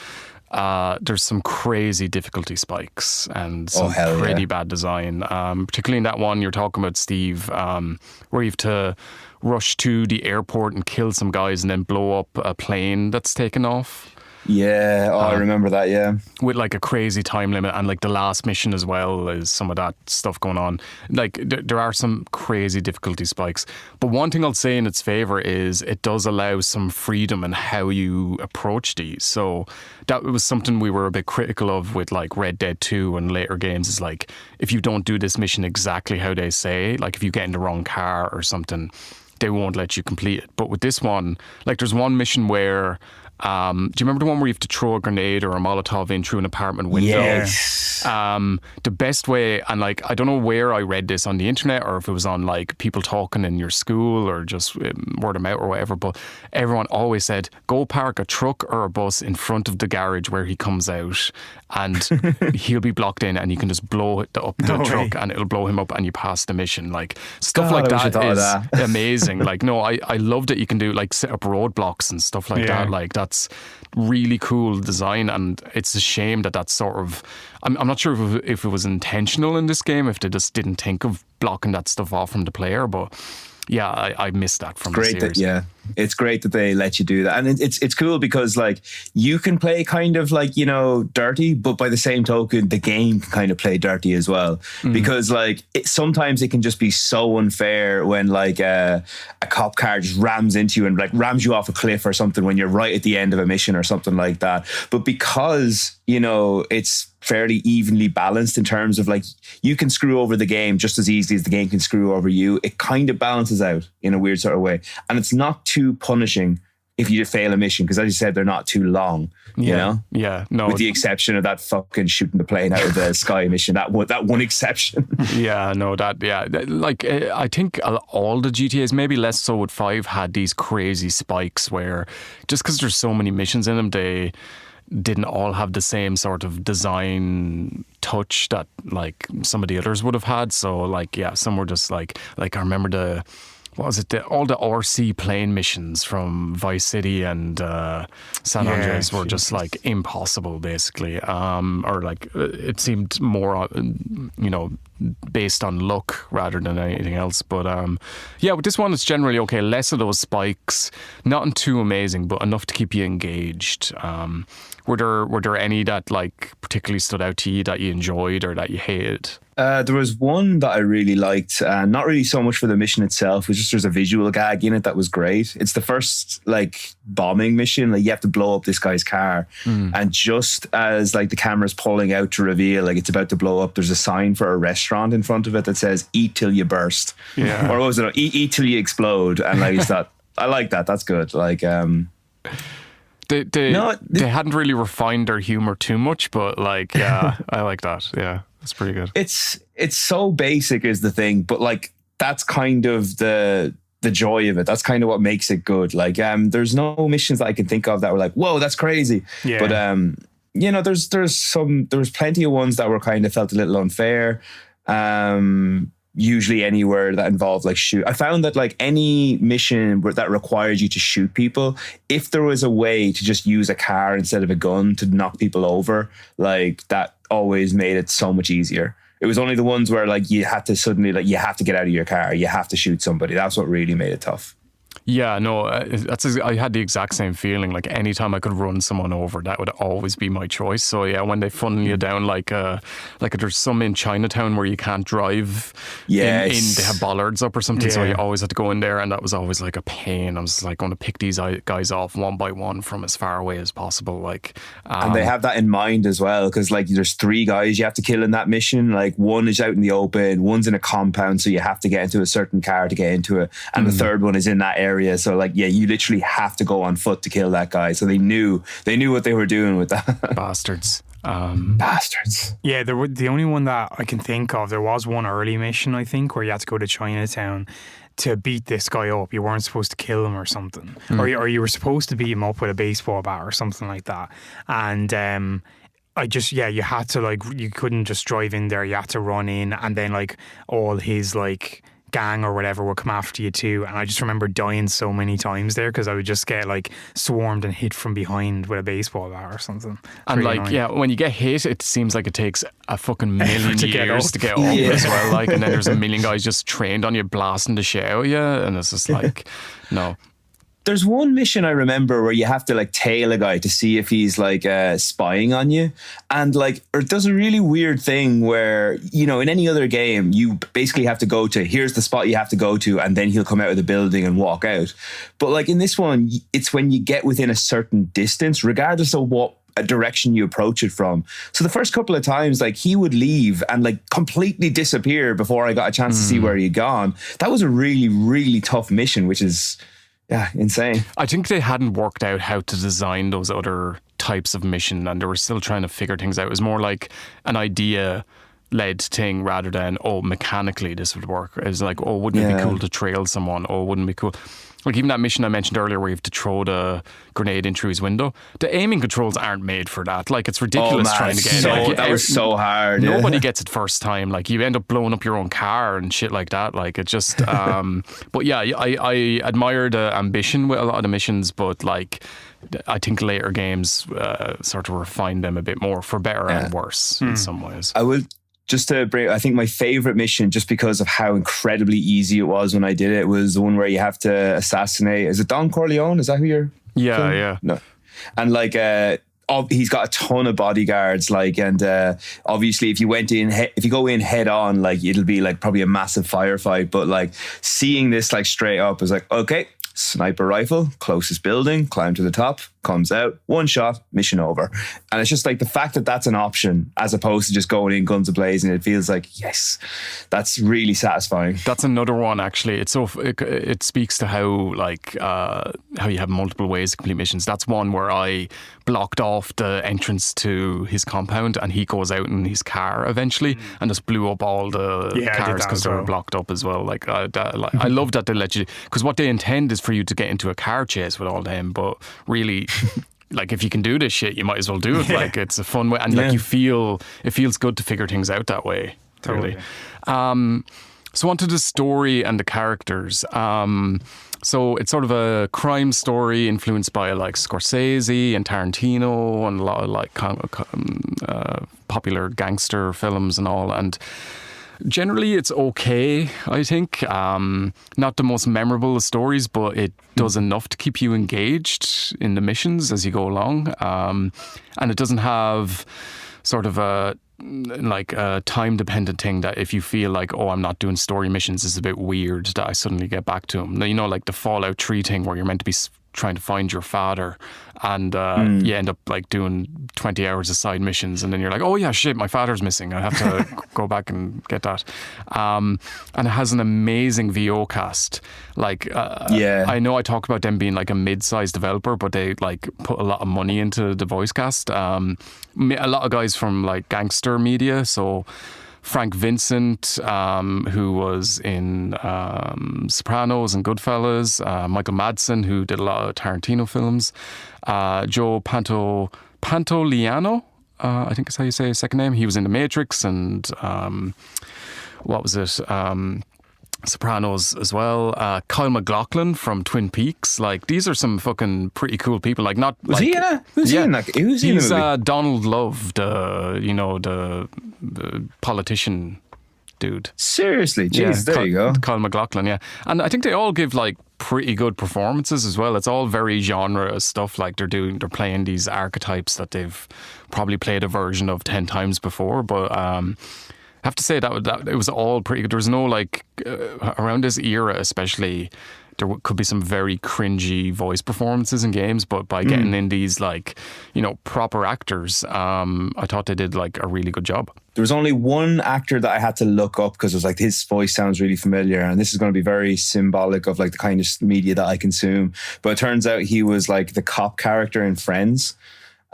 there's some crazy difficulty spikes and some pretty bad design, particularly in that one you're talking about, Steve, where you have to rush to the airport and kill some guys and then blow up a plane that's taken off. Yeah, I remember that, yeah. With like a crazy time limit, and like the last mission as well is some of that stuff going on. Like there are some crazy difficulty spikes. But one thing I'll say in its favour is it does allow some freedom in how you approach these. So that was something we were a bit critical of with like Red Dead 2 and later games, is like, if you don't do this mission exactly how they say, like if you get in the wrong car or something, they won't let you complete it. But with this one, like there's one mission where do you remember the one where you have to throw a grenade or a Molotov in through an apartment window? Yes. The best way, and like I don't know where I read this on the internet or if it was on like people talking in your school or just word of mouth or whatever, but everyone always said, go park a truck or a bus in front of the garage where he comes out, and he'll be blocked in, and you can just blow up the truck and it'll blow him up and you pass the mission. Like stuff like that is amazing. Like no, I love that you can do like set up roadblocks and stuff like that. Like that's really cool design, and it's a shame that that's sort of, I'm not sure if it was intentional in this game, if they just didn't think of blocking that stuff off from the player, but yeah, I missed that from the series. It's great that they let you do that, and it's cool because like you can play kind of like dirty, but by the same token, the game can kind of play dirty as well, because like sometimes it can just be so unfair when like a cop car just rams into you and like rams you off a cliff or something when you're right at the end of a mission or something like that. But because it's fairly evenly balanced in terms of like you can screw over the game just as easily as the game can screw over you, it kind of balances out in a weird sort of way, and it's not too punishing if you fail a mission, because as you said, they're not too long. No, with the exception of that fucking shooting the plane out of the sky mission, that one exception. Like I think all the GTAs, maybe less so with 5, had these crazy spikes where just because there's so many missions in them, they didn't all have the same sort of design touch that like some of the others would have had. So like some were just like I remember what was it? All the RC plane missions from Vice City and San Andreas were just like impossible, basically. Or like it seemed more, based on luck rather than anything else. But but this one is generally okay. Less of those spikes, nothing too amazing, but enough to keep you engaged. Were there any that like particularly stood out to you that you enjoyed or that you hated? There was one that I really liked, not really so much for the mission itself, it was just there's a visual gag in it that was great. It's the first like bombing mission, like you have to blow up this guy's car, and just as like the camera's pulling out to reveal like it's about to blow up, there's a sign for a restaurant in front of it that says "Eat till you burst," or what was it? Eat till you explode, and like it's that. I like that. That's good. Like They hadn't really refined their humor too much, but like, yeah, I like that. Yeah, it's pretty good. It's so basic is the thing, but like that's kind of the joy of it. That's kind of what makes it good. Like, there's no missions that I can think of that were like, whoa, that's crazy. Yeah. But there was plenty of ones that were kind of felt a little unfair. Usually anywhere that involved like shoot. I found that like any mission that required you to shoot people, if there was a way to just use a car instead of a gun to knock people over, like that always made it so much easier. It was only the ones where like you had to suddenly like you have to get out of your car, you have to shoot somebody. That's what really made it tough. Yeah, no, I had the exact same feeling. Like anytime I could run someone over, that would always be my choice. So yeah, when they funnel you down, like there's some in Chinatown where you can't drive. Yes. They have bollards up or something, so you always had to go in there, and that was always like a pain. I was like going to pick these guys off one by one from as far away as possible. Like, and they have that in mind as well, because like there's 3 guys you have to kill in that mission. Like one is out in the open, one's in a compound, so you have to get into a certain car to get into it, and the third one is in that area. So like, yeah, you literally have to go on foot to kill that guy. So they knew what they were doing with that. Bastards. Bastards. Yeah, the only one that I can think of, there was one early mission, I think, where you had to go to Chinatown to beat this guy up. You weren't supposed to kill him or something. Or you were supposed to beat him up with a baseball bat or something like that. And you had to like, you couldn't just drive in there. You had to run in, and then like all his like gang or whatever would come after you too. And I just remember dying so many times there because I would just get like swarmed and hit from behind with a baseball bat or something. And like, annoying. Yeah, when you get hit, it seems like it takes a fucking million years to get up as well. Like, and then there's a million guys just trained on you, blasting the shit out of you, and it's just like, no. There's one mission I remember where you have to like tail a guy to see if he's like spying on you, and like it does a really weird thing where, you know, in any other game you basically have to go to, here's the spot you have to go to, and then he'll come out of the building and walk out. But like in this one, it's when you get within a certain distance, regardless of what direction you approach it from. So the first couple of times, like he would leave and like completely disappear before I got a chance to see where he'd gone. That was a really, really tough mission, which is insane. I think they hadn't worked out how to design those other types of mission, and they were still trying to figure things out. It was more like an idea led thing rather than, mechanically this would work. It's like, wouldn't it be cool to trail someone? Wouldn't it be cool? Like even that mission I mentioned earlier where you have to throw the grenade in through his window, the aiming controls aren't made for that. Like it's ridiculous trying to get it. Like, that was so hard. Nobody gets it first time. Like you end up blowing up your own car and shit like that. Like it just, but yeah, I admire the ambition with a lot of the missions, but like I think later games sort of refine them a bit more for better and worse in some ways. I would just to bring, I think my favorite mission, just because of how incredibly easy it was when I did it, was the one where you have to assassinate. Is it Don Corleone? Is that who you're? Yeah. No, and like he's got a ton of bodyguards. Like, and obviously, if you go in head on, like it'll be like probably a massive firefight. But like seeing this like straight up is like, okay, sniper rifle, closest building, climb to the top, comes out, one shot, mission over. And it's just like the fact that that's an option as opposed to just going in guns a-blazing, it feels like, yes, that's really satisfying. That's another one actually. It speaks to how you have multiple ways to complete missions. That's one where I blocked off the entrance to his compound and he goes out in his car eventually and just blew up all the cars because they were blocked up as well. Like I love that they let you, because what they intend is for you to get into a car chase with all them, but really like if you can do this shit, you might as well do it. Like it's a fun way, and like it feels good to figure things out that way. Totally. So onto the story and the characters. So it's sort of a crime story influenced by like Scorsese and Tarantino and a lot of like popular gangster films and all. And generally it's okay, I think. Not the most memorable of stories, but it does enough to keep you engaged in the missions as you go along. And it doesn't have sort of a time dependent thing that if you feel like, oh, I'm not doing story missions, it's a bit weird that I suddenly get back to them. You know, like the Fallout 3 thing where you're meant to be trying to find your father and you end up like doing 20 hours of side missions and then you're like, oh yeah, shit, my father's missing. I have to go back and get that. And it has an amazing VO cast. Like, I know I talk about them being like a mid-sized developer, but they like put a lot of money into the voice cast. A lot of guys from like gangster media, so Frank Vincent, who was in Sopranos and Goodfellas, Michael Madsen, who did a lot of Tarantino films, Joe Pantoliano, I think is how you say his second name. He was in The Matrix and what was it? Sopranos as well. Kyle MacLachlan from Twin Peaks. Like, these are some fucking pretty cool people. Like, not was like, he in it? Who's he in that? Who's he in he's the movie? Donald Love, the politician dude. Seriously, jeez, there you go. Kyle MacLachlan, yeah. And I think they all give like pretty good performances as well. It's all very genre stuff. Like they're playing these archetypes that they've probably played a version of 10 times before, but I have to say that it was all pretty good. There was no like around this era, especially, there could be some very cringy voice performances in games, but by getting in these like, you know, proper actors, I thought they did like a really good job. There was only one actor that I had to look up because it was like, his voice sounds really familiar, and this is going to be very symbolic of like the kind of media that I consume. But it turns out he was like the cop character in Friends.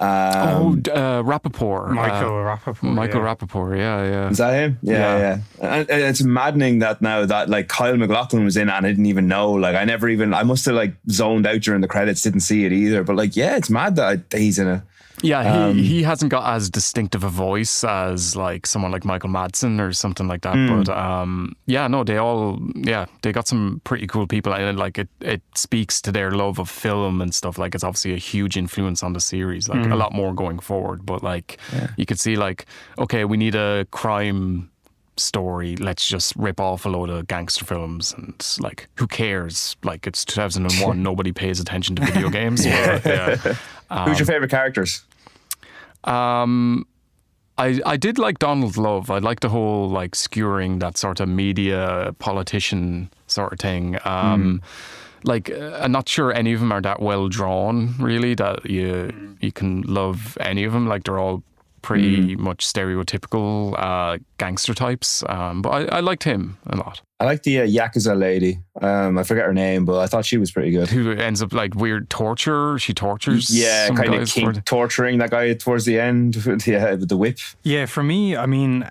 Rappaport. Michael Rappaport, yeah. Is that him? Yeah. And it's maddening that now that like Kyle MacLachlan was in it and I didn't even know. Like I must have like zoned out during the credits, didn't see it either. But like, yeah, it's mad that he's in it. Yeah, he hasn't got as distinctive a voice as like someone like Michael Madsen or something like that. But they got some pretty cool people, and like it speaks to their love of film and stuff. Like it's obviously a huge influence on the series, like a lot more going forward. But like you could see like, okay, we need a crime story, let's just rip off a load of gangster films, and like who cares, like it's 2001. Nobody pays attention to video games. But, who's your favorite characters? I did like Donald Love. I liked the whole like skewering that sort of media politician sort of thing. Like I'm not sure any of them are that well drawn really that you can love any of them. Like they're all pretty much stereotypical gangster types, but I liked him a lot. I like the Yakuza lady. I forget her name, but I thought she was pretty good. Who ends up like weird torture? She tortures. Yeah, some kind guys of torturing that guy towards the end with the whip. Yeah, for me, I mean,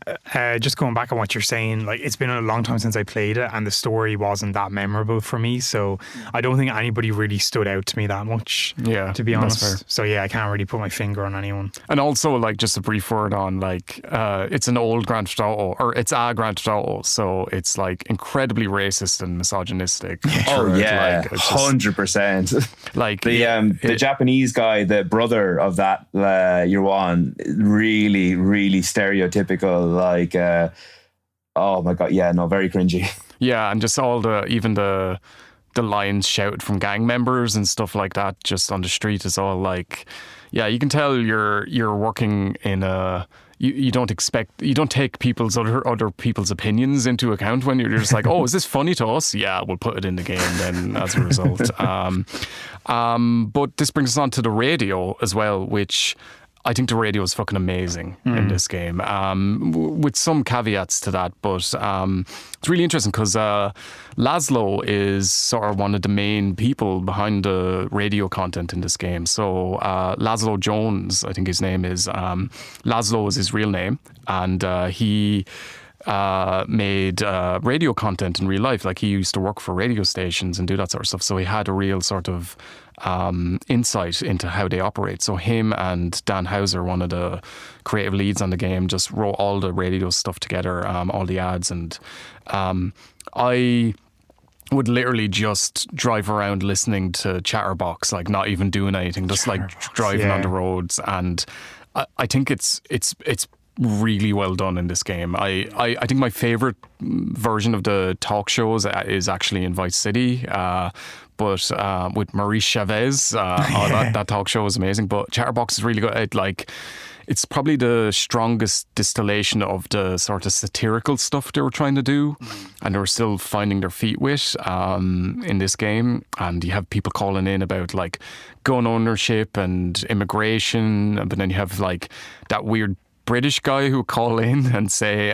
just going back on what you're saying, like it's been a long time since I played it, and the story wasn't that memorable for me. So I don't think anybody really stood out to me that much. Yeah, to be honest. So yeah, I can't really put my finger on anyone. And also, like, just a brief word on like, it's an old Grand Theft Auto, or it's a Grand Theft Auto, so it's like incredibly racist and misogynistic. Oh yeah, 100%. Like the Japanese guy, the brother of that Yuan, really, really stereotypical. Like, oh my god, yeah, no, very cringy. Yeah, and just all the lines shouted from gang members and stuff like that, just on the street, is all like, yeah, you can tell you're working in a. You don't take people's other people's opinions into account when you're just like, oh, is this funny to us? Yeah, we'll put it in the game then as a result. But this brings us on to the radio as well, which I think the radio is fucking amazing in this game, with some caveats to that. But it's really interesting because Laszlo is sort of one of the main people behind the radio content in this game. So Laszlo Jones, I think his name is. Laszlo is his real name, and he made radio content in real life. Like he used to work for radio stations and do that sort of stuff. So he had a real sort of insight into how they operate. So him and Dan Houser, one of the creative leads on the game, just wrote all the radio stuff together, all the ads. And I would literally just drive around listening to Chatterbox, like not even doing anything, just like driving on the roads. And I think it's really well done in this game. I think my favorite version of the talk shows is actually in Vice City, but with Maurice Chavez, that talk show was amazing. But Chatterbox is really good. It's probably the strongest distillation of the sort of satirical stuff they were trying to do, and they were still finding their feet with in this game. And you have people calling in about like gun ownership and immigration, but then you have like that weird British guy who call in and say,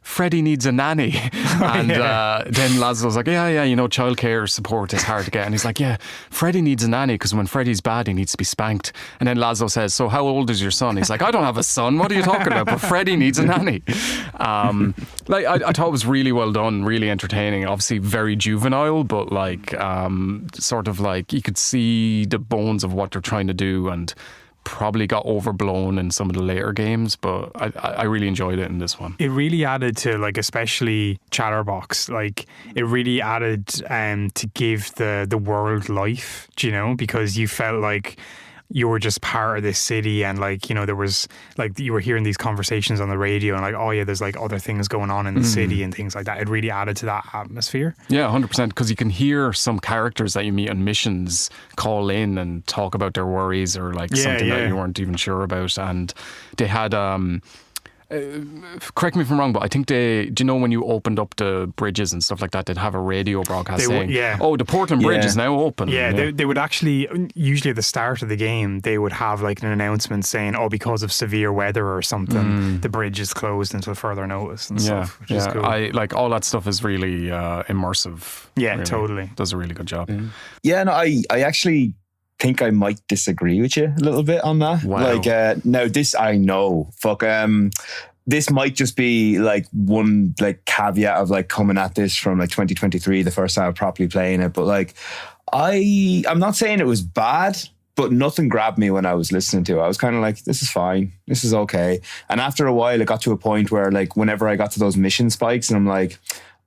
Freddie needs a nanny. And then Laszlo's like, yeah, childcare support is hard to get. And he's like, yeah, Freddie needs a nanny because when Freddie's bad, he needs to be spanked. And then Laszlo says, so how old is your son? He's like, I don't have a son. What are you talking about? But Freddie needs a nanny. I thought it was really well done, really entertaining. Obviously very juvenile, but sort of like you could see the bones of what they're trying to do, and probably got overblown in some of the later games, but I really enjoyed it in this one. It really added to, like, especially Chatterbox, like it really added to give the world life, do you know, because you felt like you were just part of this city, and like, you know, there was like, you were hearing these conversations on the radio and like, oh yeah, there's like other things going on in the city and things like that. It really added to that atmosphere. Yeah, 100%, because you can hear some characters that you meet on missions call in and talk about their worries or like something that you weren't even sure about. And they had correct me if I'm wrong, but I think do you know when you opened up the bridges and stuff like that, they'd have a radio broadcast saying, oh, the Portland Bridge is now open. Yeah, they would actually, usually at the start of the game, they would have like an announcement saying, oh, because of severe weather or something, the bridge is closed until further notice and stuff, which is cool. All that stuff is really immersive. Yeah, really. Totally. Does a really good job. Yeah, no, I actually think I might disagree with you a little bit on that. Wow. Now this I know. This might just be like one like caveat of like coming at this from like 2023, the first time properly playing it. But like I'm not saying it was bad, but nothing grabbed me when I was listening to it. I was kind of like, this is fine. This is okay. And after a while, it got to a point where like whenever I got to those mission spikes and I'm like,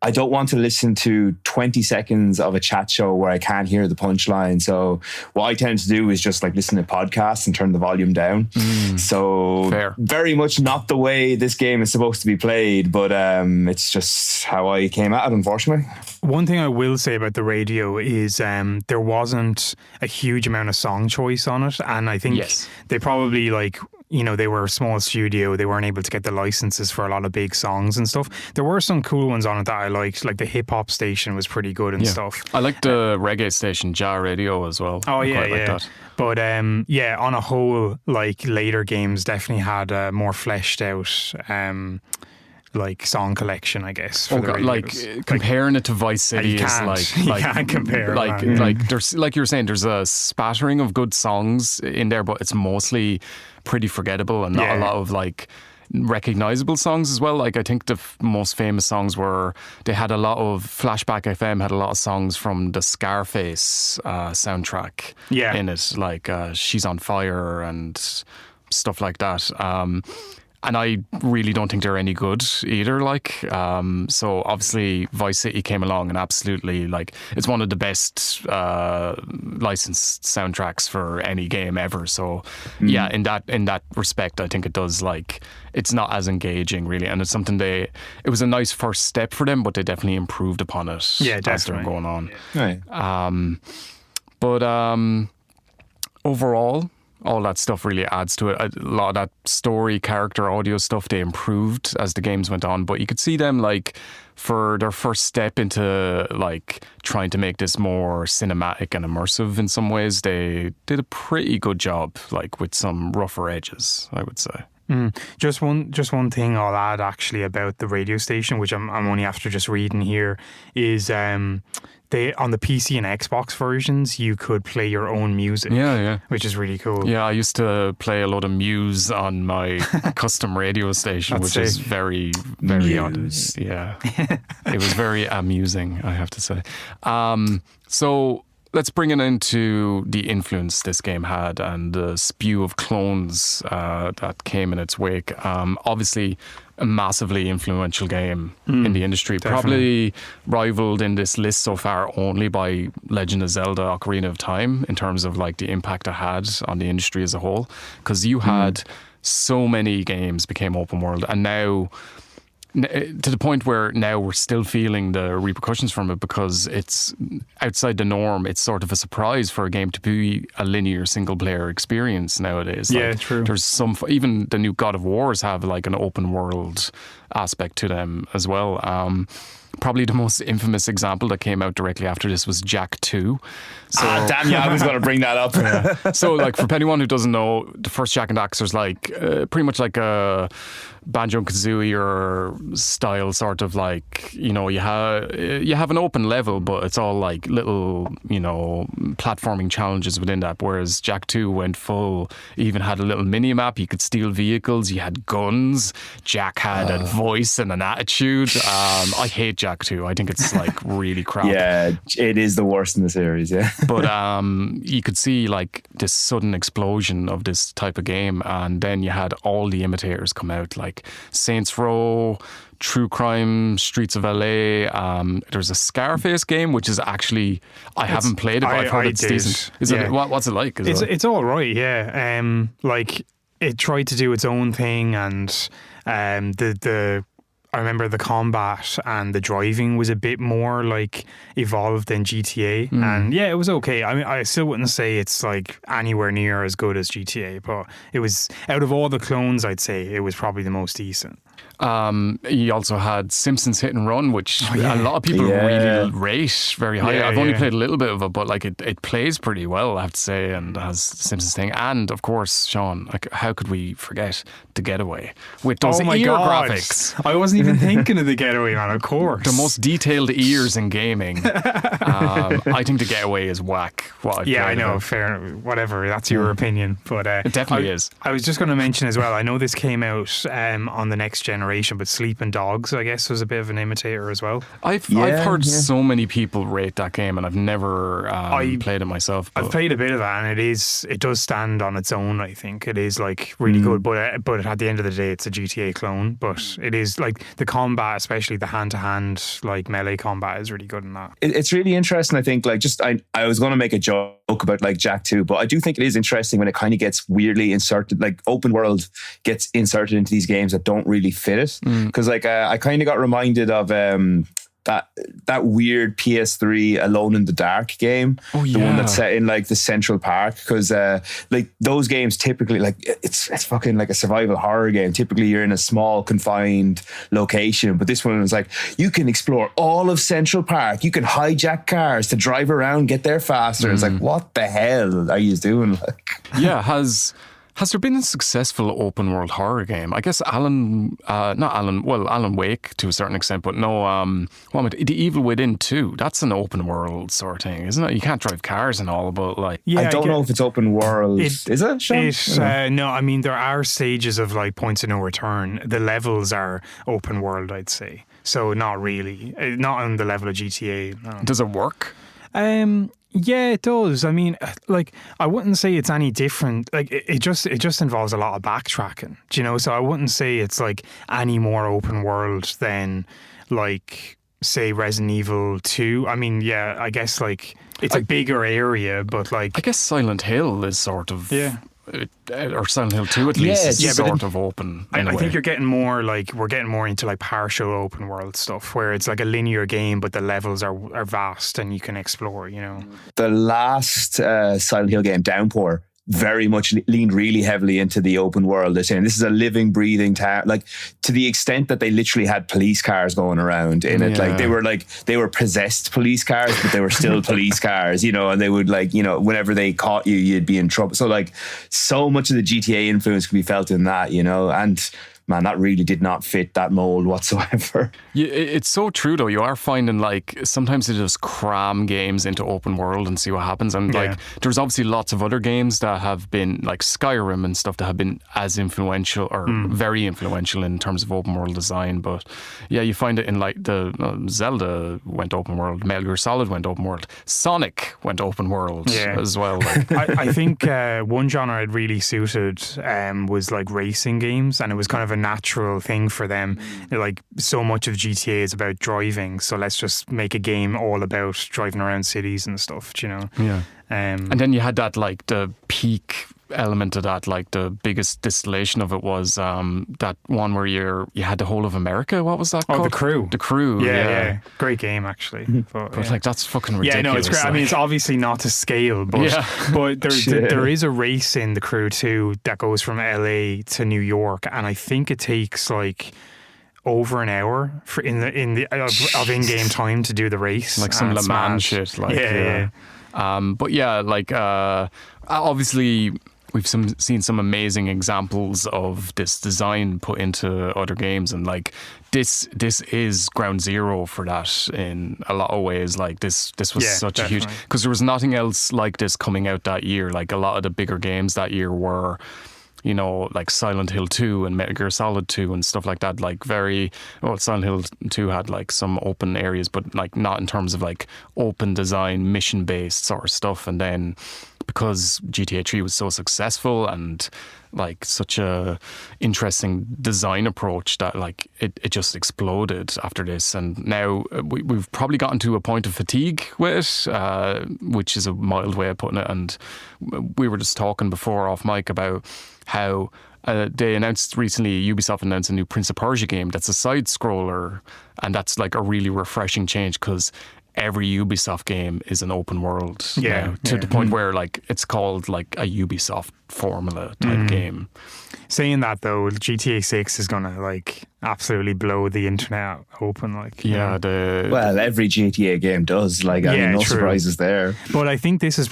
I don't want to listen to 20 seconds of a chat show where I can't hear the punchline. So what I tend to do is just like listen to podcasts and turn the volume down. So fair. Very much not the way this game is supposed to be played, but it's just how I came at it, unfortunately. One thing I will say about the radio is there wasn't a huge amount of song choice on it. And I think they probably like, you know, they were a small studio. They weren't able to get the licenses for a lot of big songs and stuff. There were some cool ones on it that I liked. Like the hip hop station was pretty good and stuff. I liked the reggae station, Jar Radio, as well. Oh, yeah, I quite liked that. But on a whole, like later games definitely had a more fleshed out like song collection, I guess. For the radios. Comparing it to Vice City is like you can't compare. Like there's, like you were saying, there's a spattering of good songs in there, but it's mostly pretty forgettable and not a lot of like recognizable songs as well. Like I think the most famous songs were, they had a lot of Flashback FM had a lot of songs from the Scarface soundtrack in it, like She's on Fire and stuff like that. And I really don't think they're any good either. So obviously Vice City came along and absolutely, like, it's one of the best licensed soundtracks for any game ever. So yeah, in that respect, I think it does, like, it's not as engaging really, and it's something it was a nice first step for them, but they definitely improved upon it as they're going on. But overall, all that stuff really adds to it. A lot of that story, character, audio stuff, they improved as the games went on. But you could see them, like, for their first step into, like, trying to make this more cinematic and immersive in some ways, they did a pretty good job, like, with some rougher edges, I would say. Just one thing I'll add actually about the radio station, which I'm only after just reading here, is they on the PC and Xbox versions you could play your own music. Yeah. Which is really cool. Yeah, I used to play a lot of Muse on my custom radio station, which is very, very odd. Yeah. It was very amusing, I have to say. So let's bring it into the influence this game had and the spew of clones that came in its wake. Obviously, a massively influential game in the industry. Definitely. Probably rivaled in this list so far only by Legend of Zelda Ocarina of Time in terms of like the impact it had on the industry as a whole. Because you had so many games became open world, and now to the point where now we're still feeling the repercussions from it because it's outside the norm. It's sort of a surprise for a game to be a linear single player experience nowadays. Yeah, like, true. There's even the new God of Wars have like an open world aspect to them as well. Probably the most infamous example that came out directly after this was Jak 2. So, damn you, I was going to bring that up. So, like, for anyone who doesn't know, the first Jak and Daxter's like pretty much like a Banjo-Kazooie or style sort of like, you know, you have an open level, but it's all like little, you know, platforming challenges within that. Whereas Jak 2 went full, even had a little mini map. You could steal vehicles. You had guns. Jak had a voice and an attitude. I hate Jak 2. I think it's like really crap. Yeah, it is the worst in the series. Yeah. But you could see like this sudden explosion of this type of game, and then you had all the imitators come out, like Saints Row, True Crime, Streets of LA. There's a Scarface game, which is actually I haven't played it, but I've heard it's decent. Is it? What's it like? It's all right. Yeah. Like it tried to do its own thing, and I remember the combat and the driving was a bit more like evolved than GTA. And yeah, it was okay. I mean, I still wouldn't say it's like anywhere near as good as GTA, but it was, out of all the clones, I'd say it was probably the most decent. You also had Simpsons Hit and Run, which a lot of people really rate very high. I've only played a little bit of it, but like it plays pretty well, I have to say, and has the Simpsons thing. And of course, Sean, like, how could we forget The Getaway with those ear graphics? I wasn't even thinking of The Getaway, man. Of course, the most detailed ears in gaming. I think The Getaway is whack. I know. Fair, whatever. That's your opinion, but it definitely is. I was just going to mention as well. I know this came out on the next generation, but Sleeping Dogs, I guess, was a bit of an imitator as well. I've heard so many people rate that game, and I've never played it myself. I've played a bit of that, and it does stand on its own. I think it is like really good, but at the end of the day, it's a GTA clone. But it is like the combat, especially the hand-to-hand like melee combat, is really good in that. It's really interesting. I think like I was going to make a joke about like Jak 2, but I do think it is interesting when it kind of gets weirdly inserted, like open world gets inserted into these games that don't really fit it. Because like I kind of got reminded of that weird PS3 Alone in the Dark game, the one that's set in like the Central Park, because like those games typically, like it's fucking like a survival horror game. Typically you're in a small confined location, but this one was like you can explore all of Central Park, you can hijack cars to drive around, get there faster. It's like, what the hell are you doing? Like, Has there been a successful open world horror game? I guess Alan Wake to a certain extent, but no, The Evil Within 2, that's an open world sort of thing, isn't it? You can't drive cars and all, but like... I don't know if it's open world. Is it, Sean? No, I mean, there are stages of like points of no return. The levels are open world, I'd say. So not really. Not on the level of GTA. No. Does it work? Yeah, it does. I mean, like, I wouldn't say it's any different. Like, it just involves a lot of backtracking, do you know? So I wouldn't say it's like any more open world than like, say, Resident Evil 2. I mean, yeah, I guess like it's a bigger area, but like, I guess Silent Hill is sort of or Silent Hill 2 at least is sort of open. I think you're getting more like, we're getting more into like partial open world stuff where it's like a linear game, but the levels are vast and you can explore, you know. The last Silent Hill game, Downpour, very much leaned really heavily into the open world. They're saying this is a living, breathing town, like to the extent that they literally had police cars going around in it. Like they were possessed police cars, but they were still police cars, you know, and they would like, you know, whenever they caught you, you'd be in trouble. So like so much of the GTA influence can be felt in that, you know, and man, that really did not fit that mold whatsoever. Yeah, it's so true though. You are finding like sometimes they just cram games into open world and see what happens. And like there's obviously lots of other games that have been like Skyrim and stuff that have been as influential or very influential in terms of open world design. But yeah, you find it in like the Zelda went open world, Metal Gear Solid went open world, Sonic went open world as well. Like. I think one genre it really suited was like racing games, and it was kind of a natural thing for them. Like so much of GTA is about driving, so let's just make a game all about driving around cities and stuff, you know. Yeah. And then you had that like the peak element of that, like the biggest distillation of it was that one where you had the whole of America. What was that called? The Crew. The Crew. Yeah. Great game actually. But like that's fucking ridiculous. Yeah, no, it's great. Like. I mean, it's obviously not to scale, but there is a race in The Crew too that goes from LA to New York, and I think it takes like over an hour for in in-game time to do the race. Like some Le Mans shit. Like, but yeah, like obviously we've seen some amazing examples of this design put into other games, and like this is ground zero for that in a lot of ways. Like this was such a huge, because there was nothing else like this coming out that year. Like a lot of the bigger games that year were, you know, like Silent Hill 2 and Metal Gear Solid 2 and stuff like that. Like Silent Hill 2 had like some open areas, but like not in terms of like open design, mission based sort of stuff. And then because GTA 3 was so successful and like such a interesting design approach that like it just exploded after this. And now we've probably gotten to a point of fatigue with it, which is a mild way of putting it. And we were just talking before off mic about how they announced recently, Ubisoft announced a new Prince of Persia game that's a side scroller, and that's like a really refreshing change because every Ubisoft game is an open world now, to the point where like it's called like a Ubisoft formula type game. Saying that though, GTA 6 is gonna like absolutely blow the internet open. Like well, every GTA game does. Like I mean, no surprises there. But I think this is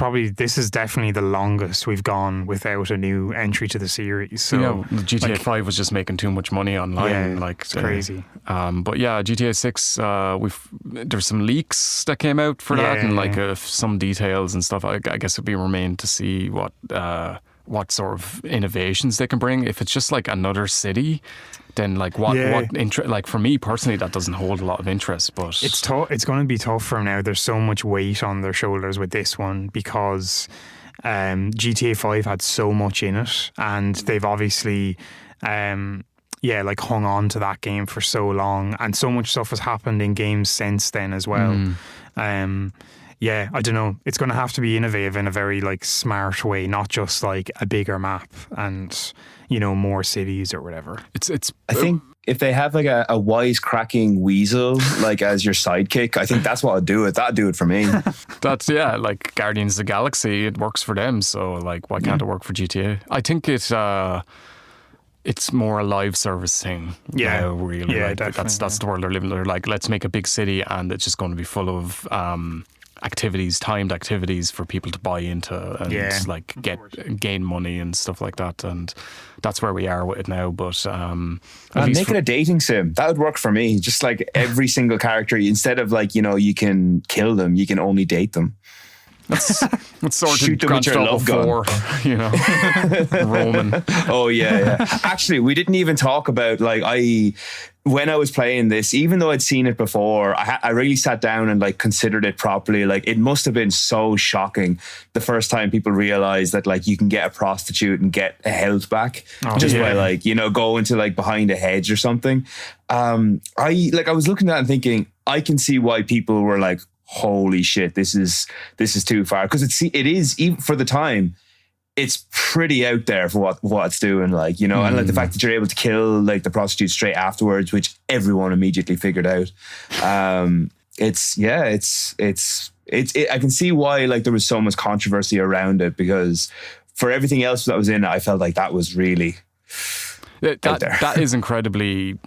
definitely the longest we've gone without a new entry to the series. So GTA 5 was just making too much money online. Like it's crazy. But yeah, GTA 6, there's some leaks that came out for that, and like some details and stuff. I guess it'd be remain to see what sort of innovations they can bring. If it's just like another city, then like like for me personally, that doesn't hold a lot of interest. But it's tough. It's going to be tough for them now. There's so much weight on their shoulders with this one because GTA 5 had so much in it, and they've obviously like hung on to that game for so long, and so much stuff has happened in games since then as well. I don't know. It's going to have to be innovative in a very like smart way, not just like a bigger map and, you know, more cities or whatever. I think if they have like a wisecracking weasel like as your sidekick, I think that's what I'd do it. That'd do it for me. That's like Guardians of the Galaxy. It works for them, so like why can't it work for GTA? I think it's more a live service thing. Yeah, really. Yeah, like, definitely. That's the world they're living. They're like, let's make a big city and it's just going to be full of timed activities for people to buy into and like gain money and stuff like that. And that's where we are with it now. But make it a dating sim. That would work for me. Just like every single character, instead of like, you know, you can kill them, you can only date them. That's sort Shoot of them with your love gun. You know, Roman. Oh yeah. Actually, we didn't even talk about like when I was playing this, even though I'd seen it before, I really sat down and like considered it properly. Like it must have been so shocking the first time people realized that like you can get a prostitute and get a health back by like, you know, going to like behind a hedge or something. I was looking at it and thinking, I can see why people were like, holy shit, this is too far, because it is, even for the time, it's pretty out there for what it's doing, like, you know. And like the fact that you're able to kill like the prostitute straight afterwards, which everyone immediately figured out. I can see why like there was so much controversy around it, because for everything else that was in it, I felt like that was really out there. That is incredibly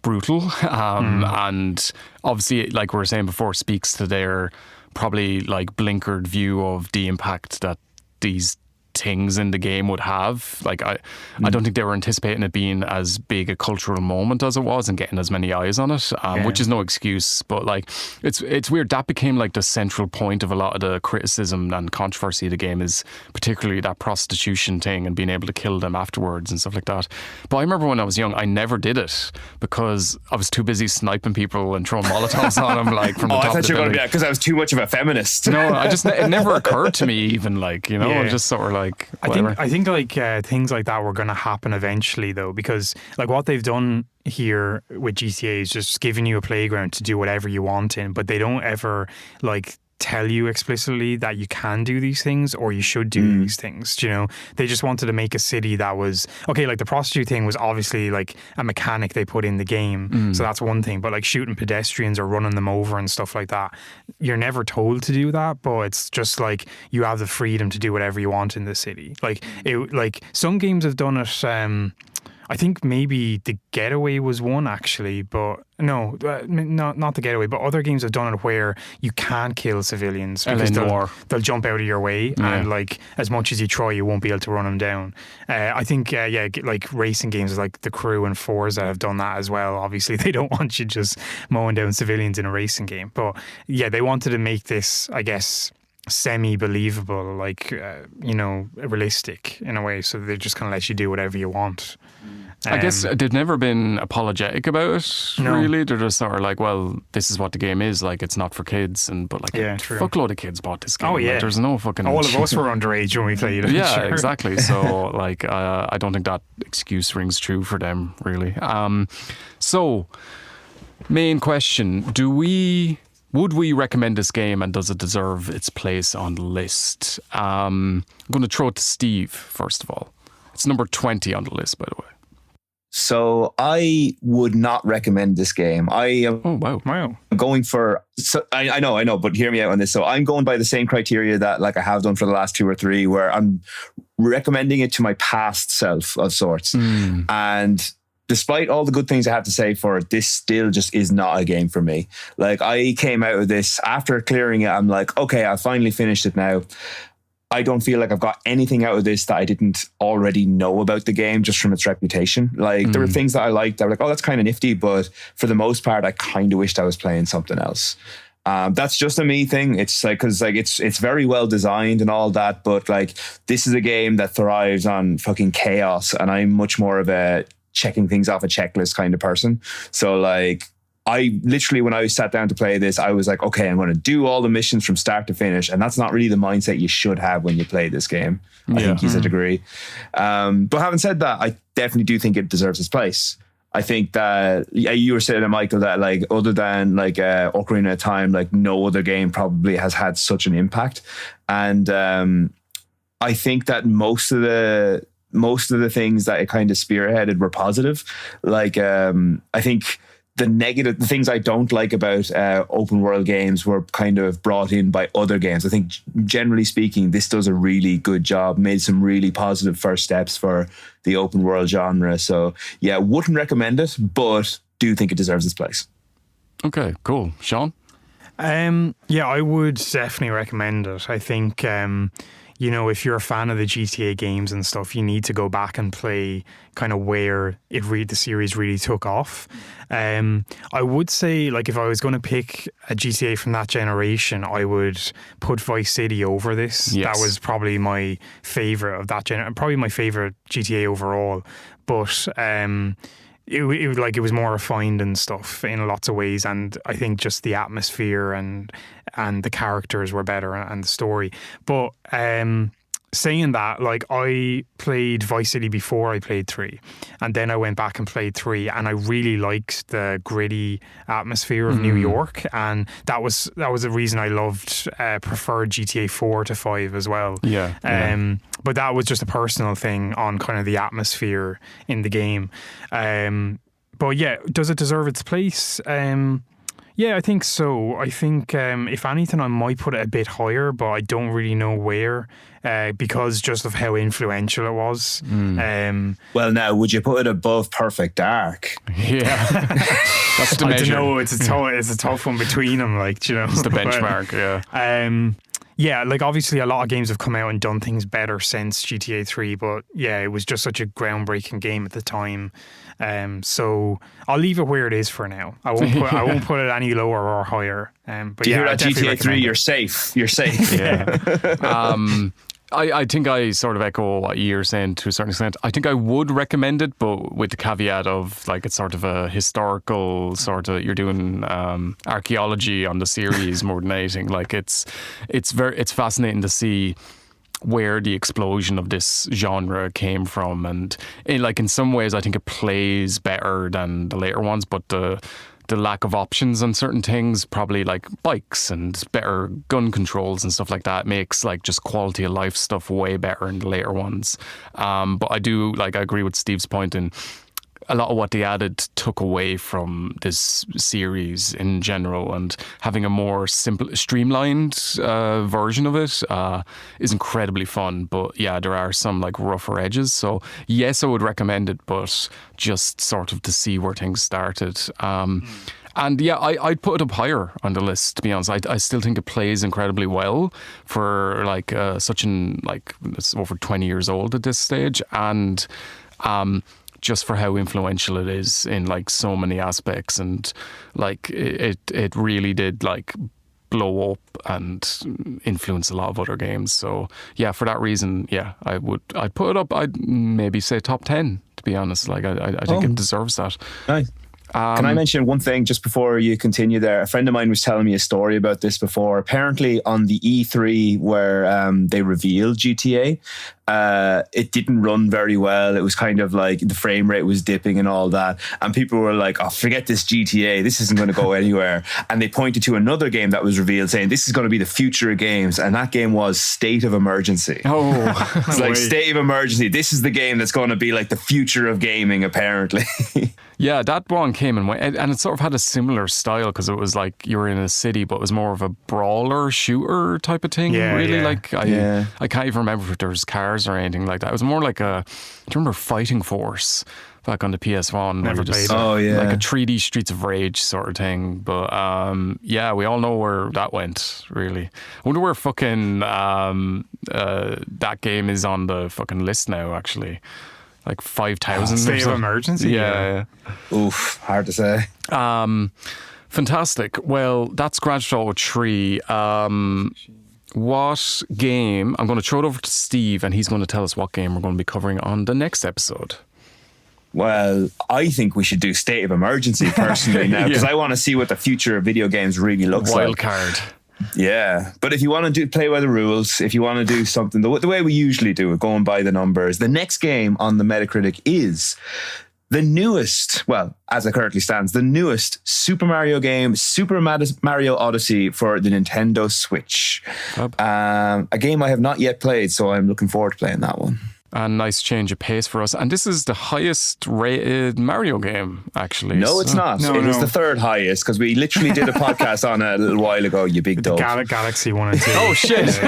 brutal, and obviously, like we were saying before, speaks to their probably like blinkered view of the impact that these things in the game would have. Like I don't think they were anticipating it being as big a cultural moment as it was and getting as many eyes on it, which is no excuse, but like it's weird that became like the central point of a lot of the criticism and controversy of the game, is particularly that prostitution thing and being able to kill them afterwards and stuff like that. But I remember when I was young, I never did it because I was too busy sniping people and throwing Molotovs on them, like from the top. I thought of you the were going to building. be because I was too much of a feminist. No, it never occurred to me even, like, you know, Yeah. just sort of like I think like things like that were going to happen eventually, though, because like what they've done here with GTA is just giving you a playground to do whatever you want in, but they don't ever like tell you explicitly that you can do these things or you should do these things. Do you know, they just wanted to make a city that was okay. Like the prostitute thing was obviously like a mechanic they put in the game, so that's one thing. But like shooting pedestrians or running them over and stuff like that, you're never told to do that, but it's just like you have the freedom to do whatever you want in the city. Like some games have done it. I think maybe The Getaway was one, actually, but no, not The Getaway, but other games have done it where you can't kill civilians because they'll jump out of your way, and like as much as you try, you won't be able to run them down. I think like racing games like The Crew and Forza have done that as well. Obviously, they don't want you just mowing down civilians in a racing game, but yeah, they wanted to make this, I guess, semi-believable, like realistic in a way, so they just kind of let you do whatever you want. I guess they've never been apologetic about it, really. They're just sort of like, well, this is what the game is, like, it's not for kids, but like a fuckload of kids bought this game. Oh yeah, like, there's no fucking... All of us were underage when we played it. Yeah, exactly. So like I don't think that excuse rings true for them, really. So main question, would we recommend this game, and does it deserve its place on the list? I'm going to throw it to Steve, first of all. It's number 20 on the list, by the way. So I would not recommend this game. I am Wow. going for... So I know, but hear me out on this. So I'm going by the same criteria that like I have done for the last 2 or 3, where I'm recommending it to my past self of sorts. And despite all the good things I have to say for it, this still just is not a game for me. Like I came out of this after clearing it. I'm like, okay, I finally finished it now. I don't feel like I've got anything out of this that I didn't already know about the game just from its reputation. Like there were things that I liked. I was like, oh, that's kind of nifty. But for the most part, I kind of wished I was playing something else. That's just a me thing. It's like, cause like it's very well designed and all that. But like, this is a game that thrives on fucking chaos. And I'm much more of a checking things off a checklist kind of person. So like, I literally, when I sat down to play this, I was like, okay, I'm going to do all the missions from start to finish. And that's not really the mindset you should have when you play this game. I think to a degree. But having said that, I definitely do think it deserves its place. I think that you were saying, Michael, that like other than like Ocarina of Time, like no other game probably has had such an impact. And I think that most of the things that it kind of spearheaded were positive. Like I think the things I don't like about open world games were kind of brought in by other games. I think generally speaking, this does a really good job, made some really positive first steps for the open world genre. So yeah, wouldn't recommend it, but do think it deserves its place. Okay, cool. Sean? Yeah, I would definitely recommend it. I think, if you're a fan of the GTA games and stuff, you need to go back and play kind of where the series really took off. I would say, like, if I was going to pick a GTA from that generation, I would put Vice City over this. Yes. That was probably my favorite of that generation, probably my favorite GTA overall. But it was more refined and stuff in lots of ways, and I think just the atmosphere and the characters were better and the story. But saying that, like, I played Vice City before I played 3, and then I went back and played 3, and I really liked the gritty atmosphere of New York, and that was the reason I preferred GTA 4 to 5 as well. But that was just a personal thing on kind of the atmosphere in the game. But yeah, does it deserve its place? Yeah, I think so. I think if anything, I might put it a bit higher, but I don't really know where because just of how influential it was. Well, now, would you put it above Perfect Dark? Yeah. That's the I measure. don't know. It's a tough one between them. Like, you know, It's the benchmark, yeah. Yeah, like obviously a lot of games have come out and done things better since GTA 3, but yeah, it was just such a groundbreaking game at the time. So I'll leave it where it is for now. I won't put it any lower or higher. But Do you hear I that, definitely GTA 3? recommend it. You're safe. You're safe. Yeah. I think I sort of echo what you're saying to a certain extent. I think I would recommend it, but with the caveat of like it's sort of a historical sort of, you're doing archaeology on the series more than anything. Like it's fascinating to see where the explosion of this genre came from, and in some ways I think it plays better than the later ones, but the lack of options on certain things, probably like bikes and better gun controls and stuff like that, makes like just quality of life stuff way better in the later ones. But I agree with Steve's point in a lot of what they added took away from this series in general, and having a more simple, streamlined version of it is incredibly fun. But yeah, there are some like rougher edges. So yes, I would recommend it, but just sort of to see where things started. And yeah, I'd put it up higher on the list, to be honest. I still think it plays incredibly well for like it's over 20 years old at this stage, and just for how influential it is in like so many aspects, and like it really did like blow up and influence a lot of other games. So yeah, for that reason, yeah, I'd put it up. I'd maybe say top 10, to be honest. Like I think it deserves that. Nice. Can I mention one thing just before you continue there? A friend of mine was telling me a story about this before. Apparently on the E3 where they revealed GTA, it didn't run very well. It was kind of like the frame rate was dipping and all that. And people were like, oh, forget this GTA. This isn't going to go anywhere. And they pointed to another game that was revealed saying this is going to be the future of games. And that game was State of Emergency. Oh, it's like State of Emergency. This is the game that's going to be like the future of gaming, apparently. Yeah, that one came and went, and it sort of had a similar style because it was like you were in a city, but it was more of a brawler shooter type of thing. Yeah, really, yeah. like I can't even remember if there was cars or anything like that. It was more like do you remember Fighting Force back on the PS1? Never played it. Oh yeah, like a 3D Streets of Rage sort of thing. But yeah, we all know where that went. Really, I wonder where fucking that game is on the fucking list now. Actually. Like 5,000. State of Emergency? Yeah. Oof, hard to say. Fantastic. Well, that's Grand Theft Auto 3. What game? I'm going to throw it over to Steve, and he's going to tell us what game we're going to be covering on the next episode. Well, I think we should do State of Emergency personally now, because I want to see what the future of video games really looks like. Wild card. Yeah, but if you want to play by the rules, if you want to do something the way we usually do it, going by the numbers, the next game on the Metacritic is the newest, well, as it currently stands, the newest Super Mario game, Super Mario Odyssey for the Nintendo Switch. A game I have not yet played, so I'm looking forward to playing that one. A nice change of pace for us. And this is the highest rated Mario game, actually. No, it's not. It was the third highest, because we literally did a podcast on it a little while ago, you big dog. Galaxy 1 and 2. Oh, shit.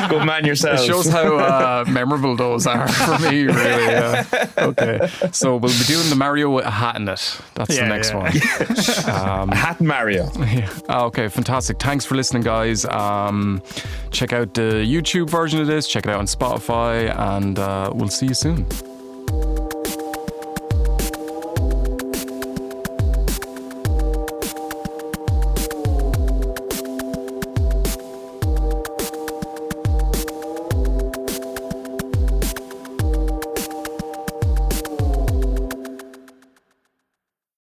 Good man yourself. It shows how memorable those are for me, really. Okay. So we'll be doing the Mario with a hat in it. That's the next one. Hat and Mario. Yeah. Okay, fantastic. Thanks for listening, guys. Check out the YouTube version of this. Check it out on Spotify, and we'll see you soon.